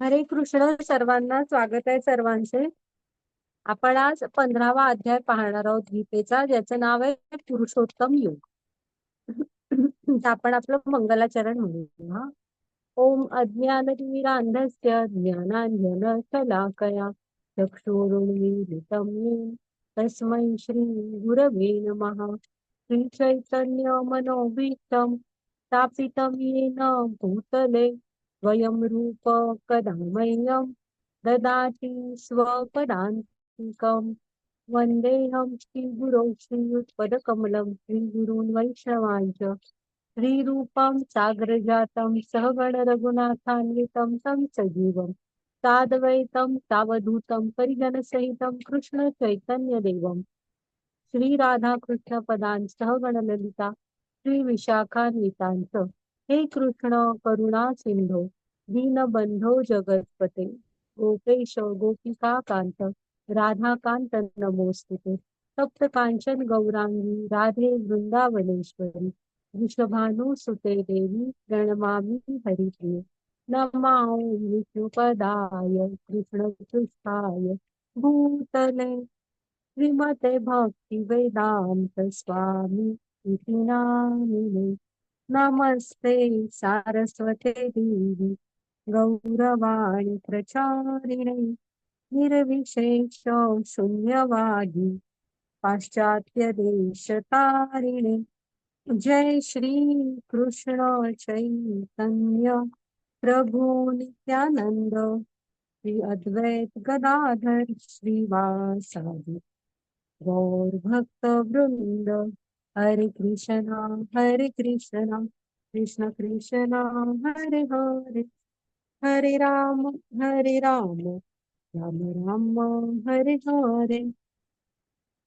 हरे कृष्ण. सर्वांना स्वागत आहे सर्वांचे. आपण आज 15वा अध्याय पाहणार आहोत गीतेचा, ज्याचं नाव आहे पुरुषोत्तम योग. तर आपण आपलं मंगलाचरण म्हणूया. ओम अज्ञानतिमिरान्धस्य ज्ञानाञ्जनशलाकया चक्षुरुन्मीलितं येन तस्मै श्री गुरवे नमः. श्री चैतन्य मनोभीष्टं स्थापितं येन भूतले स्वयं रूप कदा मह्यं ददाति स्वपदान्तिकम्. वन्देऽहं श्रीगुरौ श्रीयुतपदकमलं श्रीगुरून् वैष्णवांच श्रीरूपं साग्रजातं सहगण रघुनाथान्वितं तं सजीवं साद्वैतं सावधूतं परिजनसहितं कृष्ण चैतन्य देवं श्री राधा कृष्ण पदां सहगण ललिता श्री विशाखान्वितांच. हे कृष्ण करुणा सिंधो दीनबंधो जगत्पते गोपेश गोपिका कांत राधाकांत नमोस्तुते. तप्त कांचन गौरांगी राधे वृंदावनेश्वरी वृषभानुसुते देवी प्रणमामि हरिप्रिये. नमामि विष्णुपदाय कृष्णपृष्ठाय भूतले श्रीमते भक्ति वेदांत स्वामी इति नामिने. नमस्ते सारस्वते देवी गौरवाणी प्रचारिणे निर्विशेष शून्यवादी पाश्चात्य देशतारिणे. जय श्री कृष्ण चैतन्य प्रभु नित्यानंद श्री अद्वैत गदाधर श्रीवासादि गौर भक्त वृंद. हरे कृष्णा कृष्ण कृष्ण हरे हरे हरे राम राम राम हरे हरे.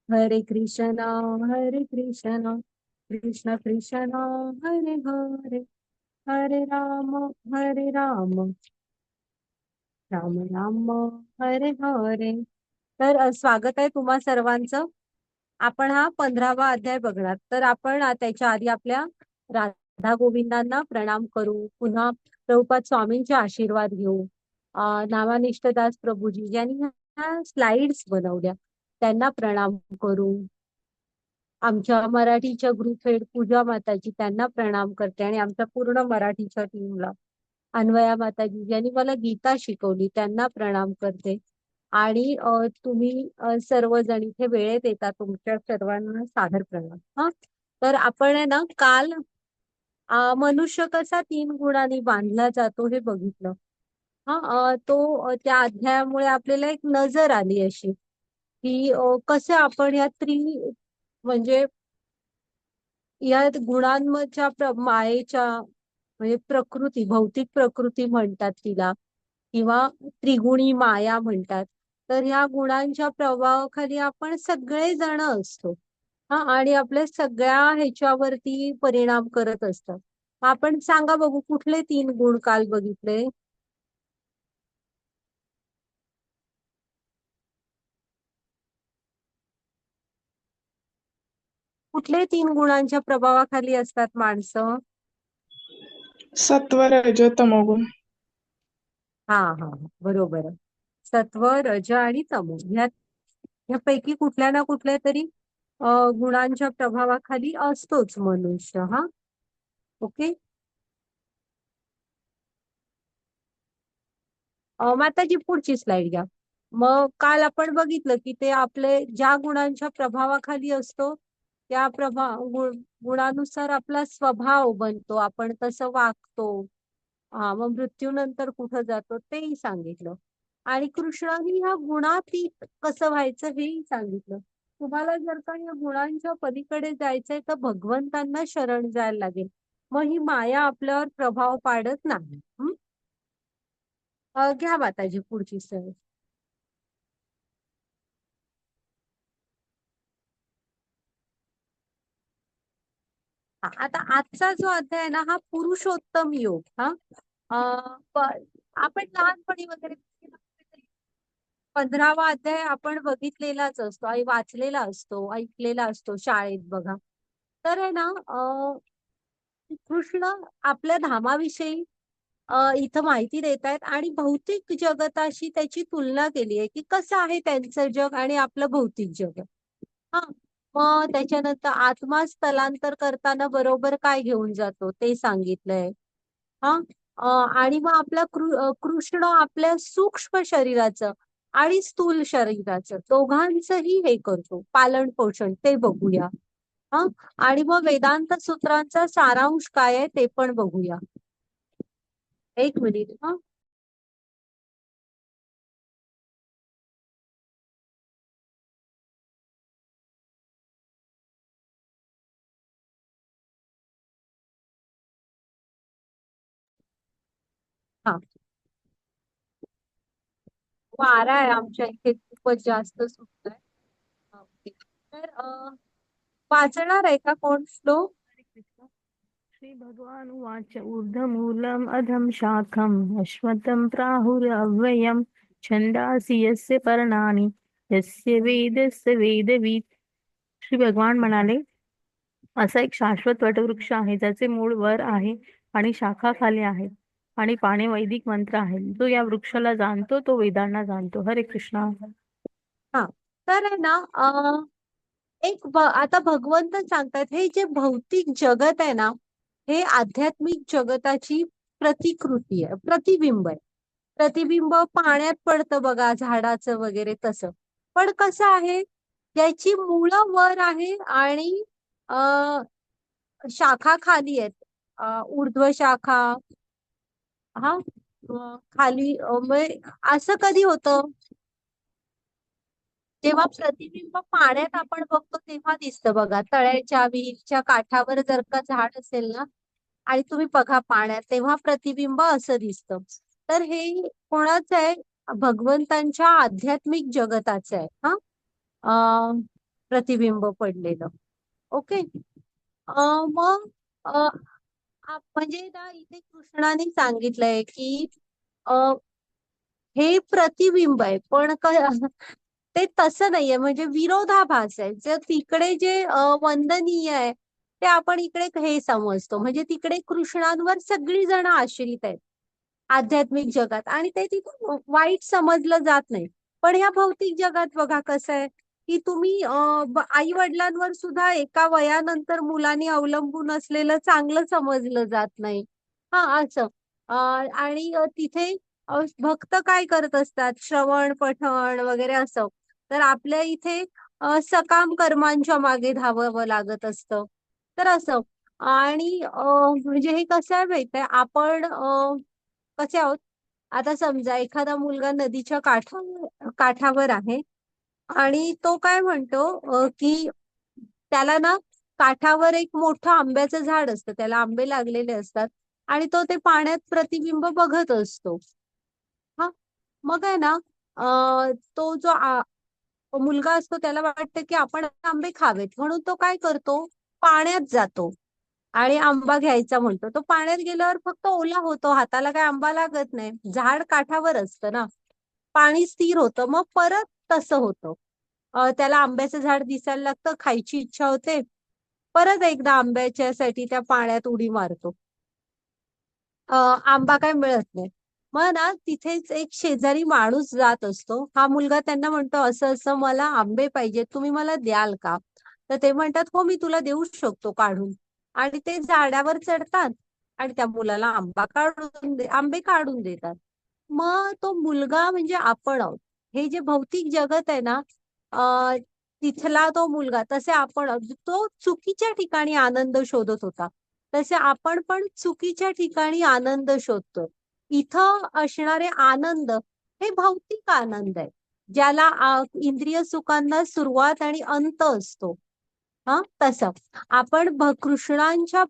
हरे कृष्णा कृष्ण कृष्ण हरे हरे हरे राम राम राम हरे हरे. तर स्वागत आहे तुम्हा सर्वांचं. आपण हा 15वा अध्याय बघणार. तर आपण त्याच्या आधी आपल्या राधा गोविंदांना प्रणाम करू. पुन्हा प्रभुपाद स्वामींचे आशीर्वाद घेऊ. नामानिष्ठदास प्रभूजी ज्यांनी ह्या स्लाइड्स बनवल्या त्यांना प्रणाम करू. आमच्या मराठीच्या ग्रुप हेड पूजा माताजी त्यांना प्रणाम करते आणि आमच्या पूर्ण मराठीच्या टीमला अन्वया माताजी ज्यांनी मला गीता शिकवली त्यांना प्रणाम करते. आणि तुम्ही सर्वजण इथे वेळेत येता, तुमच्या सर्वांना सादर प्रणाम. हा, तर आपण आहे ना काल मनुष्य कसा 3 गुणांनी बांधला जातो हे बघितलं. त्या अध्यायामुळे आपल्याला एक नजर आली अशी की कसं आपण या म्हणजे या गुणांच्या मायेच्या म्हणजे प्रकृती, भौतिक प्रकृती म्हणतात तिला, किंवा त्रिगुणी माया म्हणतात. तर ह्या गुणांच्या प्रभावाखाली आपण सगळे जण असतो. आणि आपल्या सगळ्या ह्याच्यावरती परिणाम करत असतात. आपण सांगा बघू कुठले 3 गुण काल बघितले? कुठले 3 गुणांच्या प्रभावाखाली असतात माणसं? सत्व रज तमोगुण. हा, बरोबर आहे. सत्व रज आणि तमो ह्यापैकी कुठल्या ना कुठल्या तरी गुणांच्या प्रभावाखाली असतोच मनुष्य. ओके. माताजी पुढची स्लाइड घ्या. मग काल आपण बघितलं की ते आपले ज्या गुणांच्या प्रभावाखाली असतो त्या गुणानुसार आपला स्वभाव बनतो, आपण तसं वागतो. मग मृत्यूनंतर कुठं जातो तेही सांगितलं. आणि कृष्णाने ह्या गुणातीत कसं व्हायचं हेही सांगितलं. तुम्हाला जर का या गुणांच्या पलीकडे जायचंय तर भगवंतांना शरण जायला लागेल. मग ही माया आपल्यावर प्रभाव पाडत नाही. घ्या माताजी पुढची सर. आता आजचा जो अध्याय आहे ना हा पुरुषोत्तम योग. आपण लहानपणी वगैरे 15वा अध्याय आपण बघितलेलाच असतो, वाचलेला असतो, ऐकलेला असतो शाळेत बघा. तर आहे ना कृष्ण आपल्या धामाविषयी इथं माहिती देत आहेत आणि भौतिक जगताशी त्याची तुलना केली आहे की कसं आहे त्यांचं जग आणि आपलं भौतिक जग. हा, मग त्याच्यानंतर आत्मा स्थलांतर करताना बरोबर काय घेऊन जातो ते सांगितलंय. हा, आणि मग आपला कृष्ण आपल्या सूक्ष्म शरीराचं आणि स्थूल शरीराचं दोघांचंही हे करतो पालन पोषण ते बघूया. हा, आणि मग वेदांत सूत्रांचा सारांश काय आहे ते पण बघूया. एक मिनिट. हा, हा, वारा आहे आमच्या इथे खूपच जास्त सुटतोय. ओके. तर वाचणार आहे का कोण श्लोक? हरे कृष्ण. श्री भगवान उवाच ऊर्ध्वमूलम् अधम शाखम् अश्वत्थं प्राहुरव्ययम् छन्दांसि यस्य पर्णानि यस्य वेदस्य वेदवित्. श्री भगवान म्हणाले, असा एक शाश्वत वटवृक्ष आहे ज्याचे मूळ वर आहे आणि शाखा खाली आहे आणि पाने वैदिक मंत्र आहे. जो या वृक्षाला जाणतो तो वेदांना जाणतो. हरे कृष्णा. हा, तर आहे ना आता भगवंत सांगतात हे जे भौतिक जगत आहे ना हे आध्यात्मिक जगताची प्रतिकृती आहे, प्रतिबिंब आहे. प्रतिबिंब पाण्यात पडतं बघा झाडाचं वगैरे तसं. पण कसं आहे याची मुळं वर आहे आणि अ शाखा खाली आहेत. ऊर्ध्व शाखा. हा, खाली मग असं कधी होतं जेव्हा प्रतिबिंब पाण्यात आपण बघतो तेव्हा दिसतं बघा. तळ्याच्या विहीरच्या काठावर जर का झाड असेल ना आणि तुम्ही बघा पाण्यात तेव्हा प्रतिबिंब असं दिसतं. तर हे कोणाचं आहे? भगवंतांच्या आध्यात्मिक जगताचं आहे. हा, प्रतिबिंब पडलेलं. ओके. मग म्हणजे ना इथे कृष्णाने सांगितलंय की हे प्रतिबिंब आहे पण ते तसं नाहीये म्हणजे विरोधाभास आहे. जर तिकडे जे वंदनीय आहे ते आपण इकडे हे समजतो म्हणजे तिकडे कृष्णांवर सगळी जण आश्रित आहेत आध्यात्मिक जगात आणि ते तिथे वाईट समजलं जात नाही. पण ह्या भौतिक जगात बघा कसं आहे की तुम्ही आई वडिलांवर सुद्धा एका वयानंतर मुलांनी अवलंबून असलेलं चांगलं समजलं जात नाही. हा, असं. आणि तिथे भक्त काय करत असतात श्रवण पठण वगैरे असं. तर आपल्या इथे सकाम कर्मांच्या मागे धावावं लागत असतं. तर असं आणि म्हणजे हे कसं आहे माहितीये आपण कसे आहोत. आता समजा एखादा मुलगा नदीच्या काठावर आहे आणि तो काय म्हणतो की त्याला ना काठावर एक मोठं आंब्याचं झाड असतं त्याला आंबे लागलेले असतात आणि तो ते पाण्यात प्रतिबिंब बघत असतो. हा, मग आहे ना तो जो मुलगा असतो त्याला वाटतं की आपण आंबे खावेत म्हणून तो काय करतो पाण्यात जातो आणि आंबा घ्यायचा म्हणतो. तो पाण्यात गेल्यावर फक्त ओला होतो हाताला काय आंबा लागत नाही. झाड काठावर असतं ना पाणी स्थिर होतं. मग परत तसं होतं. त्याला आंब्याचं झाड दिसायला लागतं खायची इच्छा होते परत एकदा आंब्याच्यासाठी त्या पाण्यात उडी मारतो. आंबा काय मिळत नाही. मग ना तिथेच एक शेजारी माणूस जात असतो. हा मुलगा त्यांना म्हणतो असं असं मला आंबे पाहिजे तुम्ही मला द्याल का? तर ते म्हणतात हो मी तुला देऊ शकतो काढून. आणि ते झाडावर चढतात आणि त्या मुलाला आंबे काढून देतात. मग तो मुलगा म्हणजे आपण आहोत. हे जे भौतिक जगत आहे ना तिथला तो मुलगा तसे आपण आहोत. तो चुकीच्या ठिकाणी आनंद शोधत होता तसे आपण पण चुकीच्या ठिकाणी आनंद शोधतो. इथं असणारे आनंद हे भौतिक आनंद आहे ज्याला इंद्रिय सुखांना सुरुवात आणि अंत असतो. हा, तसं आपण कृष्णांच्या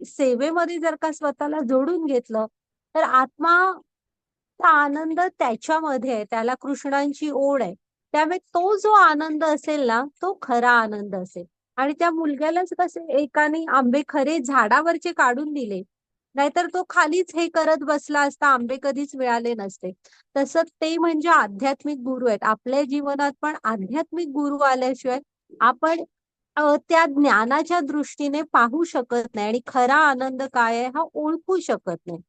सेवेमध्ये जर का स्वतःला जोडून घेतलं तर आत्मा आनंद त्याच्यामध्ये आहे. त्याला कृष्णांची ओढ आहे त्यामुळे तो जो आनंद असेल ना तो खरा आनंद असेल. आणि त्या मुलग्यालाच कसे एकाने आंबे खरे झाडावरचे काढून दिले नाहीतर तो खालीच हे करत बसला असता आंबे कधीच मिळाले नसते. तसं ते म्हणजे आध्यात्मिक गुरु आहेत. आपल्या जीवनात पण आध्यात्मिक गुरु आल्याशिवाय आपण त्या ज्ञानाच्या दृष्टीने पाहू शकत नाही आणि खरा आनंद काय आहे हा ओळखू शकत नाही.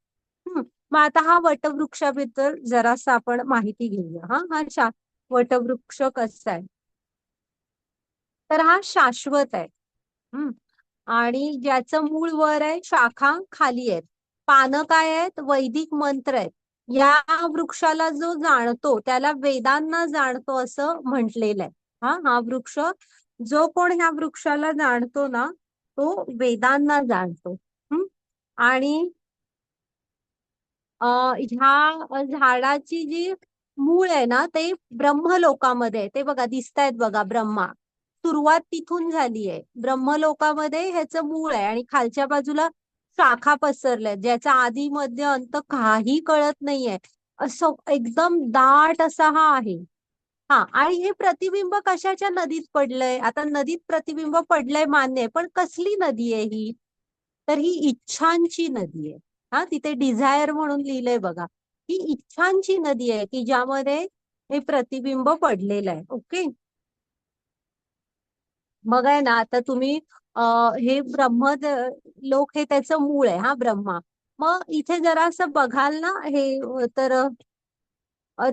मग आता हा वटवृक्षाबद्दल जरासं आपण माहिती घेऊया. हा वटवृक्ष कसा आहे, तर हा शाश्वत आहे. हम्म. आणि ज्याचं मूळ वर आहे, शाखा खाली आहेत, पानं काय आहेत, वैदिक मंत्र आहेत. या वृक्षाला जो जाणतो त्याला वेदांना जाणतो असं म्हटलेलं आहे. हा वृक्ष, जो कोण ह्या वृक्षाला जाणतो ना, तो वेदांना जाणतो. हम्म. आणि ह्या झाडाची जी मूळ आहे ना, ते ब्रह्मलोकामध्ये आहे. ते बघा, दिसतायत बघा ब्रह्मा, सुरुवात तिथून झाली आहे. ब्रह्मलोकामध्ये ह्याचं मूळ आहे आणि खालच्या बाजूला शाखा पसरल्यात, ज्याचा आधी मध्य अंत काही कळत नाहीये. असं एकदम दाट असा हा आहे. आणि हे प्रतिबिंब कशाच्या नदीत पडलंय? आता नदीत प्रतिबिंब पडलंय मान्य आहे, पण कसली नदी आहे ही? तर ही इच्छांची नदी आहे. तिथे डिझायर म्हणून लिहिलंय बघा. ही इच्छांची नदी आहे की ज्यामध्ये हे प्रतिबिंब पडलेलं आहे. ओके. मग आहे ना, आता तुम्ही हे लोक हे त्याचं मूळ आहे, ब्रह्मा. मग इथे जरा असं बघाल ना हे, तर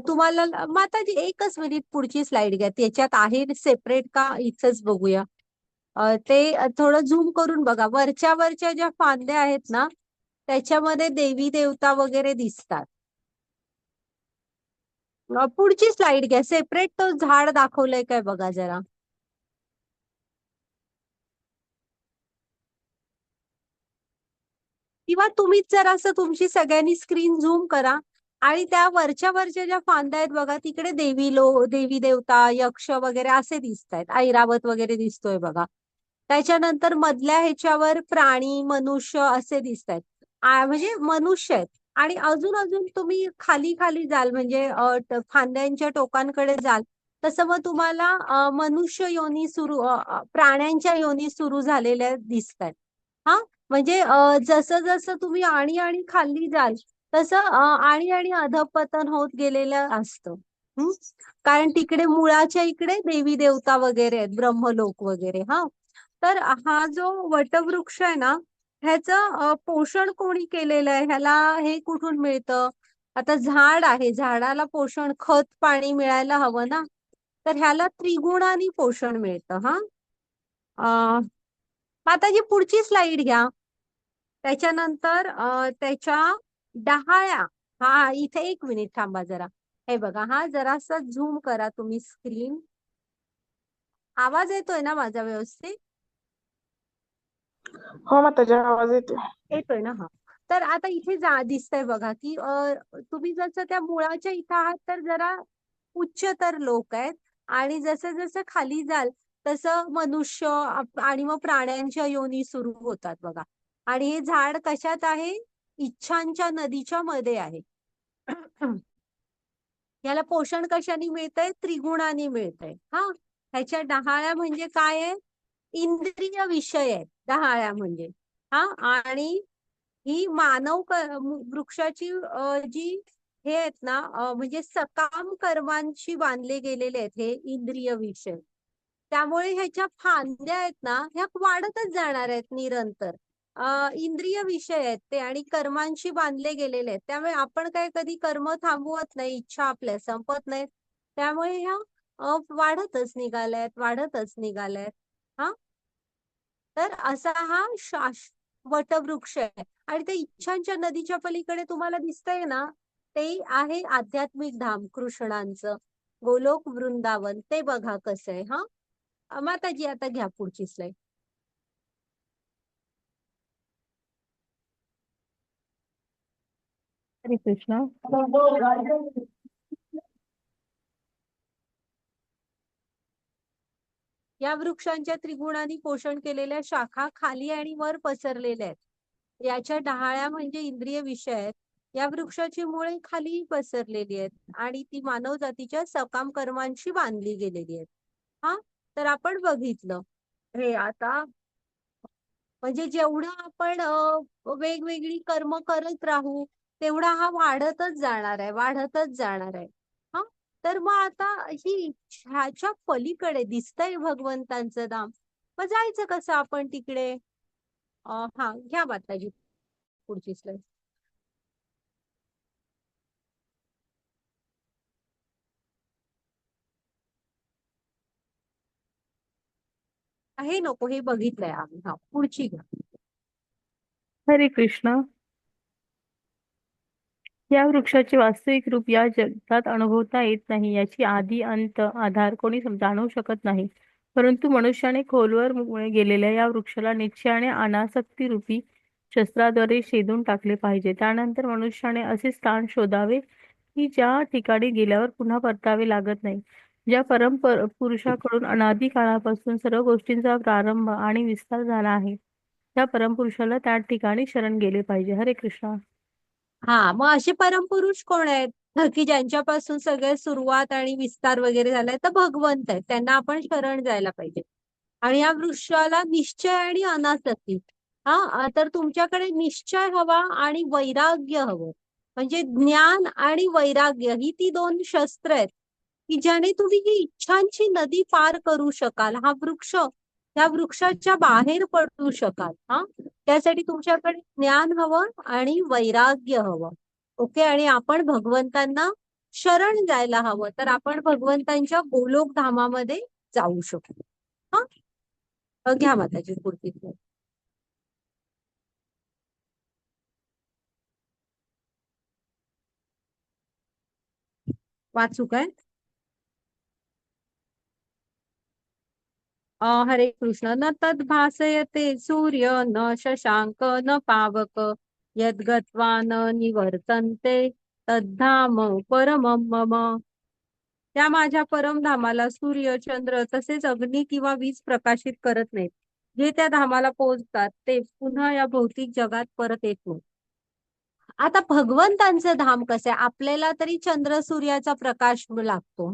तुम्हाला माताजी एकच मिनिट, पुढची स्लाइड घ्या. त्याच्यात आहे सेपरेट का इथंच बघूया. ते थोडं झूम करून बघा. वरच्या वरच्या ज्या फांद्या आहेत ना, त्याच्यामध्ये देवी देवता वगैरे दिसतात. पुढची स्लाइड घ्या. सेपरेट तो झाड दाखवलंय काय बघा जरा. किंवा तुम्हीच जरा असं तुमची सगळ्यांनी स्क्रीन झूम करा आणि त्या वरच्या वरच्या ज्या फांद्या आहेत बघा, तिकडे देवी देवता, यक्ष वगैरे असे दिसत आहेत. ऐरावत वगैरे दिसतोय बघा. त्याच्यानंतर मधल्या ह्याच्यावर प्राणी, मनुष्य असे दिसत आहेत. म्हणजे मनुष्य आहेत. आणि अजून अजून तुम्ही खाली खाली जाल, म्हणजे फांद्यांच्या टोकांकडे जाल, तसं मग तुम्हाला मनुष्य योनी सुरू, प्राण्यांच्या योनी सुरू झालेल्या दिसत आहेत. म्हणजे जसं जसं तुम्ही आणि खाली जाल, तसं आणि अधपतन होत गेलेलं असतं. कारण तिकडे मुळाच्या इकडे देवी देवता वगैरे आहेत, ब्रह्मलोक वगैरे. तर हा जो वटवृक्ष आहे ना, ह्याचं पोषण कोणी केलेलं आहे, ह्याला हे कुठून मिळतं? आता झाड आहे, झाडाला पोषण, खत पाणी मिळायला हवं ना, तर ह्याला त्रिगुणानी पोषण मिळतं. माताजी पुढची स्लाइड घ्या. त्याच्यानंतर त्याच्या डहाळ्या, इथे एक मिनिट थांबा जरा. हे बघा, जरासा झूम करा तुम्ही स्क्रीन. आवाज येतोय ना माझा व्यवस्थित? हो माताजी, आवाज येतोय. येतोय ना? तर आता इथे दिसतंय बघा की तुम्ही जसं त्या मुळाच्या इथं आहात, तर जरा उच्चतर लोक आहेत. आणि जसं जसं खाली जाल, तसं मनुष्य आणि मग प्राण्यांच्या योनी सुरू होतात बघा. आणि हे झाड कशात आहे? इच्छांच्या नदीच्या मध्ये आहे. याला पोषण कशाने मिळतंय? त्रिगुणाने मिळतंय. ह्याच्या डहाळ्या म्हणजे काय आहे? इंद्रिय विषय आहेत डहाळ्या म्हणजे. आणि ही वृक्षाची जी हे आहेत ना, म्हणजे सकाम कर्मांशी बांधले गेलेले आहेत हे इंद्रिय विषय. त्यामुळे ह्याच्या फांद्या आहेत ना, ह्या वाढतच जाणार आहेत निरंतर. इंद्रिय विषय आहेत ते आणि कर्मांशी बांधले गेलेले आहेत. त्यामुळे आपण काय कधी कर्म थांबवत नाही, इच्छा आपल्या संपत नाहीत. त्यामुळे ह्या वाढतच निघाल्यात. हा तर असा हा वटवृक्ष आहे. आणि ते इच्छांच्या नदीच्या पलीकडे तुम्हाला दिसतंय ना, ते आहे आध्यात्मिक धाम कृष्णांचं, गोलोक वृंदावन. ते बघा कसं आहे. माताजी आता घ्या पुढची स्लाइड. हरे कृष्ण. या वृक्षांच्या त्रिगुणांनी पोषण केलेल्या शाखा खाली आणि वर पसरलेल्या आहेत. याच्या डहाळ्या म्हणजे इंद्रिय विषय आहेत. या वृक्षाची मुळे खाली पसरलेली आहेत आणि ती मानव जातीच्या सकाम कर्मांशी बांधली गेलेली आहेत. तर आपण बघितलं हे. आता म्हणजे जेवढं आपण वेगवेगळी कर्म करत राहू, तेवढा हा वाढतच जाणार आहे. तर मग आता ह्याच्या पलीकडे दिसतंय भगवंतांचं धाम. मग जायचं कसं आपण तिकडे? घ्या माताजी पुढची स्लाइड. हे नको, हे बघितलंय आम्ही. हा, पुढची घ्या. हरे कृष्ण. या वृक्षाचे वास्तविक रूप या जगतात अनुभवता येत नाही. याची आदी अंत आधार कोणी जाणू शकत नाही. परंतु मनुष्याने खोलवर गेलेल्या या वृक्षाला निश्चयाने अनासक्ती रूपी शस्त्राद्वारे छेदून टाकले पाहिजे. त्यानंतर मनुष्याने असे स्थान शोधावे की ज्या ठिकाणी गेल्यावर पुन्हा परतावे लागत नाही. ज्या पुरुषाकडून अनादी काळापासून सर्व गोष्टींचा प्रारंभ आणि विस्तार झाला आहे, त्या परमपुरुषाला त्या ठिकाणी शरण गेले पाहिजे. हरे कृष्ण. हा, मग असे परमपुरुष कोण आहेत? की ज्यांच्यापासून सगळे सुरुवात आणि विस्तार वगैरे झालाय, तर भगवंत आहेत. त्यांना आपण शरण जायला पाहिजे. आणि या वृक्षाला निश्चय आणि अनासक्ती. तर तुमच्याकडे निश्चय हवा आणि वैराग्य हवं. म्हणजे ज्ञान आणि वैराग्य ही ती दोन शस्त्र आहेत की ज्याने तुम्ही ही इच्छांची नदी पार करू शकाल. हा वृक्ष, या वृक्षाच्या बाहेर पडू शकाल. त्यासाठी तुमच्याकडे ज्ञान हवं आणि वैराग्य हवं. ओके. आणि आपण भगवंतांना शरण जायला हवं, तर आपण भगवंतांच्या गोलोक धामामध्ये जाऊ शकतो. घ्या माताजी पुढची slide. वाचू काय? हरे कृष्ण. न तद् भासयते सूर्य न शशांक न पावक यद्गत्वा न निवर्तन्ते तद्धाम परमं मम. त्या माझ्या परमधामाला सूर्य, चंद्र तसेच अग्नी किंवा वीज प्रकाशित करत नाहीत. जे त्या धामाला पोहोचतात ते पुन्हा या भौतिक जगात परत येत नाहीत. आता भगवंतांचं धाम कसं आहे? आपल्याला तरी चंद्र सूर्याचा प्रकाश लागतो.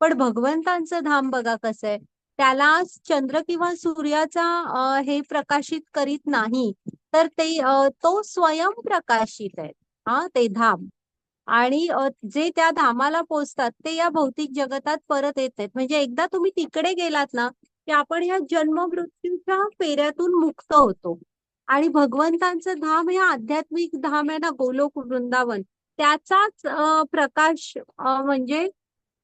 पण भगवंतांचं धाम बघा कसं आहे. त्याला चंद्र किंवा सूर्याचा हे प्रकाशित करीत नाही, तर ते तो स्वयं प्रकाशित आहे. ते धाम. आणि जे त्या धामाला पोचतात ते या भौतिक जगतात परत येत आहेत. म्हणजे एकदा तुम्ही तिकडे गेलात ना, की आपण या जन्म मृत्यूच्या फेऱ्यातून मुक्त होतो. आणि भगवंतांचं धाम हे आध्यात्मिक धाम आहे ना, गोलोक वृंदावन, त्याचाच प्रकाश म्हणजे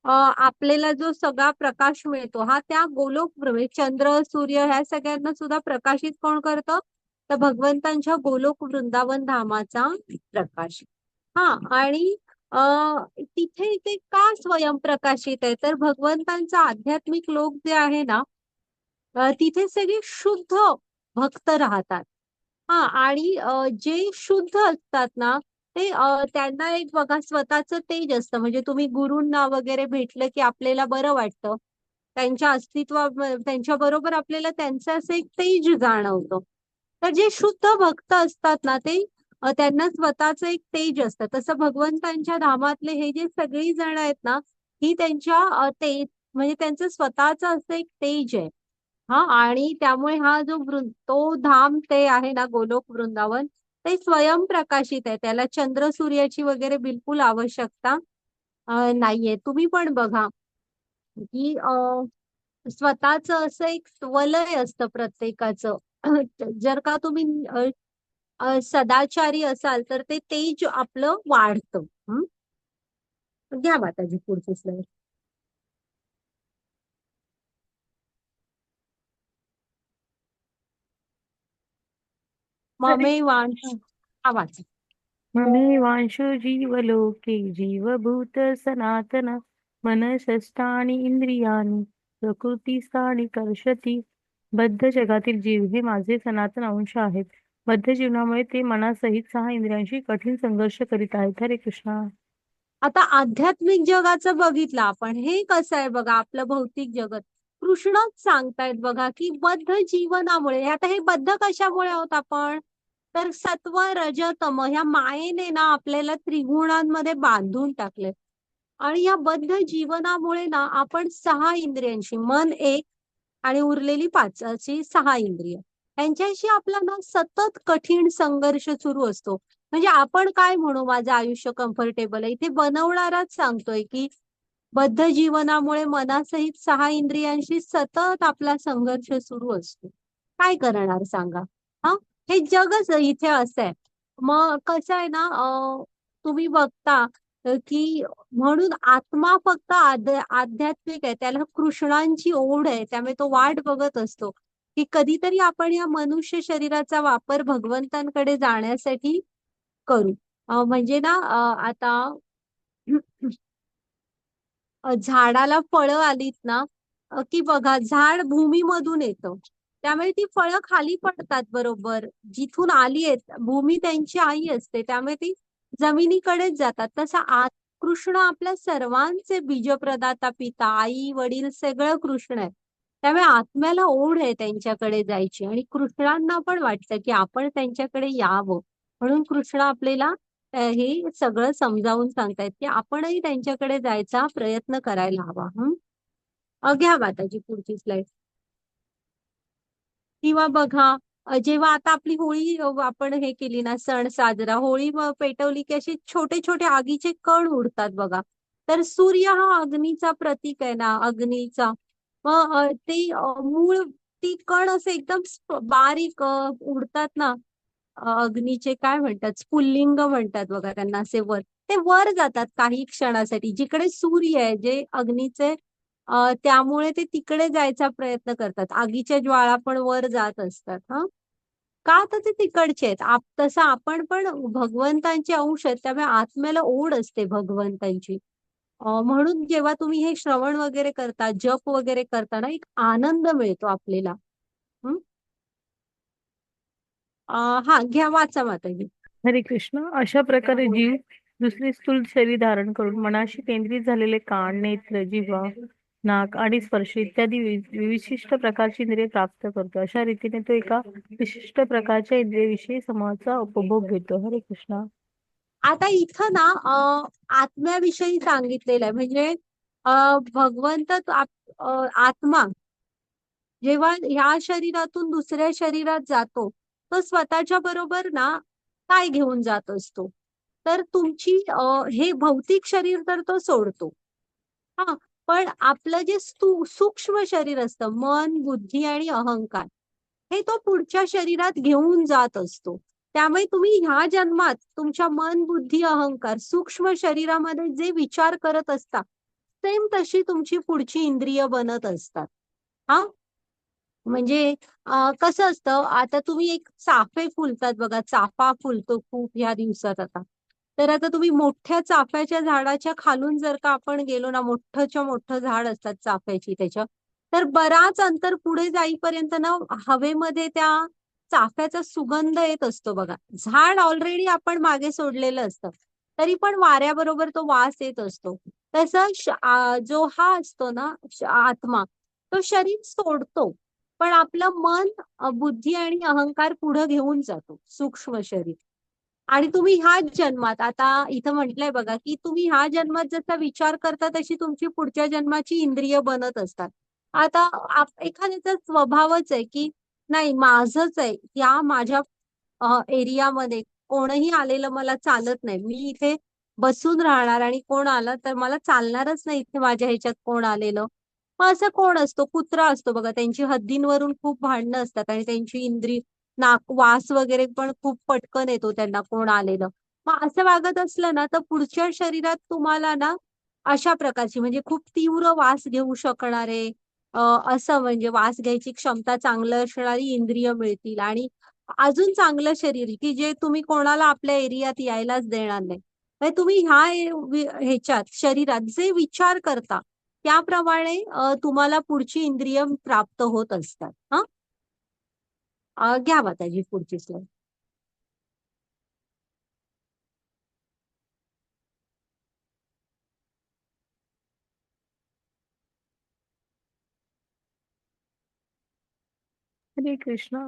आपल्याला जो सगळा प्रकाश मिळतो हा त्या गोलोक चंद्र सूर्य ह्या सगळ्यांना सुद्धा प्रकाशित कोण करतं? तर भगवंतांच्या गोलोक वृंदावन धामाचा प्रकाश. आणि तिथे ते का स्वयंप्रकाशित आहे? तर भगवंतांचा आध्यात्मिक लोक जे आहे ना, तिथे सगळे शुद्ध भक्त राहतात. आणि जे शुद्ध असतात ना, ते त्यांना एक बघा स्वतःच तेज असतं. म्हणजे तुम्ही गुरूंना वगैरे भेटलं की आपल्याला बरं वाटतं. त्यांच्या अस्तित्वा त्यांच्या बरोबर आपल्याला त्यांचं असं एक तेज जाणवतं. तर जे शुद्ध भक्त असतात ना, ते त्यांना स्वतःच एक तेज असतं. तसं भगवंतांच्या धामातले हे जे सगळी जण आहेत ना, ही त्यांच्या तेज म्हणजे त्यांचं स्वतःच असं एक तेज आहे. आणि त्यामुळे हा जो तो धाम ते आहे ना, गोलोक वृंदावन, ते स्वयंप्रकाशित आहे. त्याला चंद्र सूर्याची वगैरे बिलकुल आवश्यकता नाहीये. तुम्ही पण बघा की स्वतःच असं एक वलय असतं प्रत्येकाचं. जर का तुम्ही सदाचारी असाल तर ते तेज आपलं वाढतं. घ्या माताजी पुढची स्लाईड. ममे वांश आवाज. ममेवांशो जीवलोके जीवभूत सनातन मनषष्ठानि इंद्रियाणि प्रकृतीस्थानि कर्षति. बद्ध जगातील जीव हे माझे सनातन अंश आहेत. बद्ध जीवनामुळे ते मनासहित 6 इंद्रियांशी कठीण संघर्ष करीत आहेत. हरे कृष्णा. आता आध्यात्मिक जगाचं बघितलं आपण. हे कसं आहे बघा, आपलं भौतिक जगत कृष्णच सांगतायत बघा की बद्ध जीवनामुळे. आता हे बद्ध कशामुळे आहोत आपण? तर सत्व रज तम ह्या मायेने ना आपल्याला त्रिगुणांमध्ये बांधून टाकले. आणि या बद्ध जीवनामुळे ना आपण 6 इंद्रियांशी, मन 1 आणि उरलेली 5 अशी 6 इंद्रिय, यांच्याशी आपला ना सतत कठीण संघर्ष सुरू असतो. म्हणजे आपण काय म्हणू, माझं आयुष्य कम्फर्टेबल आहे, इथे बनवणाराच सांगतोय की बद्ध जीवनामुळे मनासहित 6 इंद्रियांशी सतत आपला संघर्ष सुरू असतो. काय करणार सांगा? हे जगच इथे असं आहे. मग कसं आहे ना, तुम्ही बघता की म्हणून आत्मा फक्त आध्यात्मिक आहे, त्याला कृष्णांची ओढ आहे, त्यामुळे तो वाट बघत असतो की कधीतरी आपण या मनुष्य शरीराचा वापर भगवंतांकडे जाण्यासाठी करू. म्हणजे ना आता झाडाला फळं आलीत ना, की बघा झाड भूमीमधून येतं. त्यामुळे ती फळं खाली पडतात बरोबर. जिथून आली आहेत, भूमी त्यांची आई असते. त्यामुळे ती जमिनीकडेच जातात. तसा कृष्ण आपल्या सर्वांचे बीजप्रदाता पिता, आई, वडील सगळं कृष्ण आहे. त्यामुळे आत्म्याला ओढ आहे त्यांच्याकडे जायची आणि कृष्णांना पण वाटतं, की आपण त्यांच्याकडे यावं. म्हणून कृष्ण आपल्याला हे सगळं समजावून सांगतायत, की आपणही त्यांच्याकडे जायचा प्रयत्न करायला हवा. घ्या माताजी पुढची स्लाइड. किंवा बघा जेव्हा आता आपली होळी आपण हे केली ना, सण साजरा, होळी पेटवली की असे छोटे छोटे आगीचे कण उडतात बघा. तर सूर्य हा अग्नीचा प्रतीक आहे ना, अग्नीचा. मग ते मूळ ती कण असे एकदम बारीक उडतात ना. अग्नीचे काय म्हणतात, स्फुल्लिंग म्हणतात बघा त्यांना, असे वर ते वर जातात काही क्षणासाठी, जिकडे सूर्य आहे जे अग्नीचे त्यामुळे ते तिकडे जायचा प्रयत्न करतात. आगीच्या ज्वाळा पण वर जात असतात. का तर ते तिकडचे आहेत. तसं आपण पण भगवंतांचे अंश आहेत, त्यामुळे आत्म्याला ओढ असते भगवंतांची. म्हणून जेव्हा तुम्ही हे श्रवण वगैरे करता, जप वगैरे करता ना, एक आनंद मिळतो आपल्याला. हं? हा घ्या, वाचा माताजी. हरे कृष्ण. अशा प्रकारे जीव दुसरे स्थूल शरीर धारण करून मनाशी केंद्रित झालेले कान, नेत्र, जिव्हा, नाक आणि स्पर्श इत्यादी विशिष्ट प्रकारची इंद्रिय प्राप्त करतो. अशा रीतीने तो एका विशिष्ट प्रकारच्या इंद्रियाविषयी समूहाचा उपभोग घेतो. हरे कृष्ण. आता इथं ना आत्म्याविषयी सांगितलेलं आहे. म्हणजे भगवंत आत्मा जेव्हा ह्या शरीरातून दुसऱ्या शरीरात जातो, तो स्वतःच्या बरोबर ना काय घेऊन जात असतो, तर तुमची हे भौतिक शरीर तर तो सोडतो. हा, पण आपलं जे सूक्ष्म शरीर असतं, मन, बुद्धी आणि अहंकार, हे तो पुढच्या शरीरात घेऊन जात असतो. त्यामुळे तुम्ही ह्या जन्मात तुमच्या मन, बुद्धी, अहंकार सूक्ष्म शरीरामध्ये जे विचार करत असता, सेम तशी तुमची पुढची इंद्रिय बनत असतात. हा, म्हणजे कसं असतं, आता तुम्ही एक चाफे फुलतात बघा, चाफा फुलतो खूप ह्या दिवसात आता. तर आता तुम्ही मोठ्या चाफ्याच्या झाडाच्या खालून जर का आपण गेलो ना, मोठंच्या मोठं झाड असतात चाफ्याची त्याच्या, तर बराच अंतर पुढे जाईपर्यंत ना हवेमध्ये त्या चाफ्याचा सुगंध येत असतो बघा. झाड ऑलरेडी आपण मागे सोडलेलं असतं, तरी पण वाऱ्याबरोबर तो वास येत असतो. तसं जो हा असतो ना आत्मा, तो शरीर सोडतो, पण आपलं मन, बुद्धी आणि अहंकार पुढे घेऊन जातो सूक्ष्म शरीर. आणि तुम्ही ह्या जन्मात, आता इथं म्हटलंय बघा, की तुम्ही ह्या जन्मात जसा विचार करता तशी तुमची पुढच्या जन्माची इंद्रिय बनत असतात. आता एखाद्याचा स्वभावच आहे की नाही, माझंच आहे, या माझ्या एरियामध्ये कोणही आलेलं मला चालत नाही, मी इथे बसून राहणार आणि कोण आलं तर मला चालणारच नाही इथे माझ्या ह्याच्यात कोण आलेलं. मग असं कोण असतो, कुत्रा असतो बघा, त्यांची हद्दींवरून खूप भांडणं असतात आणि त्यांची इंद्रिय, नाक, वास वगैरे पण खूप पटकन येतो त्यांना कोण आलेलं. मग असं वागत असलं ना, तर पुढच्या शरीरात तुम्हाला ना अशा प्रकारची, म्हणजे खूप तीव्र वास घेऊ शकणारे, असं म्हणजे वास घ्यायची क्षमता चांगलं असणारी इंद्रिय मिळतील आणि अजून चांगलं शरीर की जे तुम्ही कोणाला आपल्या एरियात यायलाच देणार नाही. म्हणजे तुम्ही ह्या ह्याच्यात शरीरात जे विचार करता त्याप्रमाणे तुम्हाला पुढची इंद्रिय प्राप्त होत असतात. घ्या माताजी पुढची स्लाइड. हरे कृष्ण.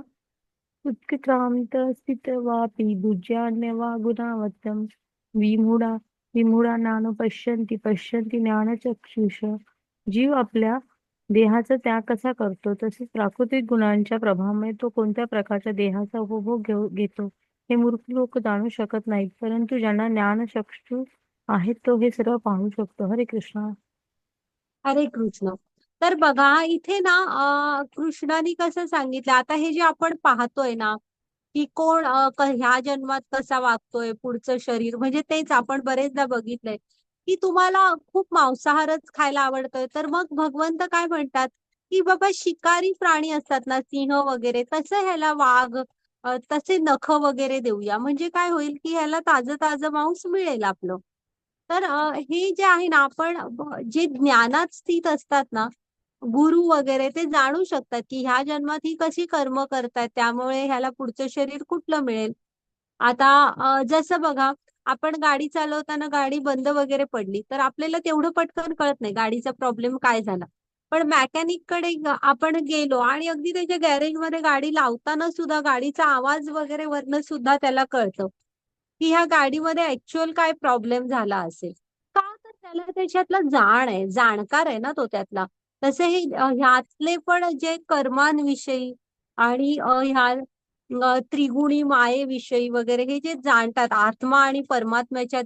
उत्क्रांत स्थित वापी भुज्यान्य वा गुणावत्तम विमूढा विमूढा ज्ञान पश्यन्ति पश्यन्ति ज्ञानचक्षुष. जीव आपल्या देहाचा त्याग कसा करतो, तसेच प्राकृतिक गुणांच्या प्रभावामुळे तो कोणत्या प्रकारच्या देहाचा उपभोग घेतो हे मूर्ख लोक जाणू शकत नाहीत, परंतु ज्यांना ज्ञानचक्षु आहेत तो हे सर्व पाहू शकतो. हरे कृष्ण. हरे कृष्ण. तर बघा इथे ना कृष्णाने कसं सांगितलं, आता हे जे आपण पाहतोय ना, की कोण ह्या जन्मात कसा वागतोय, पुढचं शरीर, म्हणजे तेच आपण बरेचदा बघितलंय की तुम्हाला खूप मांसाहारच खायला आवडतोय, तर मग भगवंत काय म्हणतात की बाबा शिकारी प्राणी असतात ना, सिंह वगैरे, तसं ह्याला वाघ, तसे नख वगैरे देऊया, म्हणजे काय होईल की ह्याला ताजं ताजं मांस मिळेल आपलं. तर हे जे आहे ना, आपण जे ज्ञानात स्थित असतात ना, गुरु वगैरे, ते जाणू शकतात की ह्या जन्मात ही कशी कर्म करतायत, त्यामुळे ह्याला पुढचं शरीर कुठलं मिळेल. आता जसं बघा, आपण गाडी चालवताना गाडी बंद वगैरे पडली तर आपल्याला तेवढं पटकन कळत नाही गाडीचा प्रॉब्लेम काय झाला. पण मेकॅनिक कडे आपण गेलो आणि अगदी त्याच्या गॅरेज मध्ये गाडी लावताना सुद्धा गाडीचा आवाज वगैरे वरनं सुद्धा त्याला कळतं की ह्या गाडीमध्ये ऍक्च्युअल काय प्रॉब्लेम झाला असेल. का तर त्याला त्याच्यातला जाण आहे, जाणकार आहे ना तो त्यातला. तसे हे ह्यातले पण जे कर्मांविषयी आणि ह्या त्रिगुणी मायेविषयी वगैरे हे जे जाणतात, आत्मा आणि परमात्म्याच्या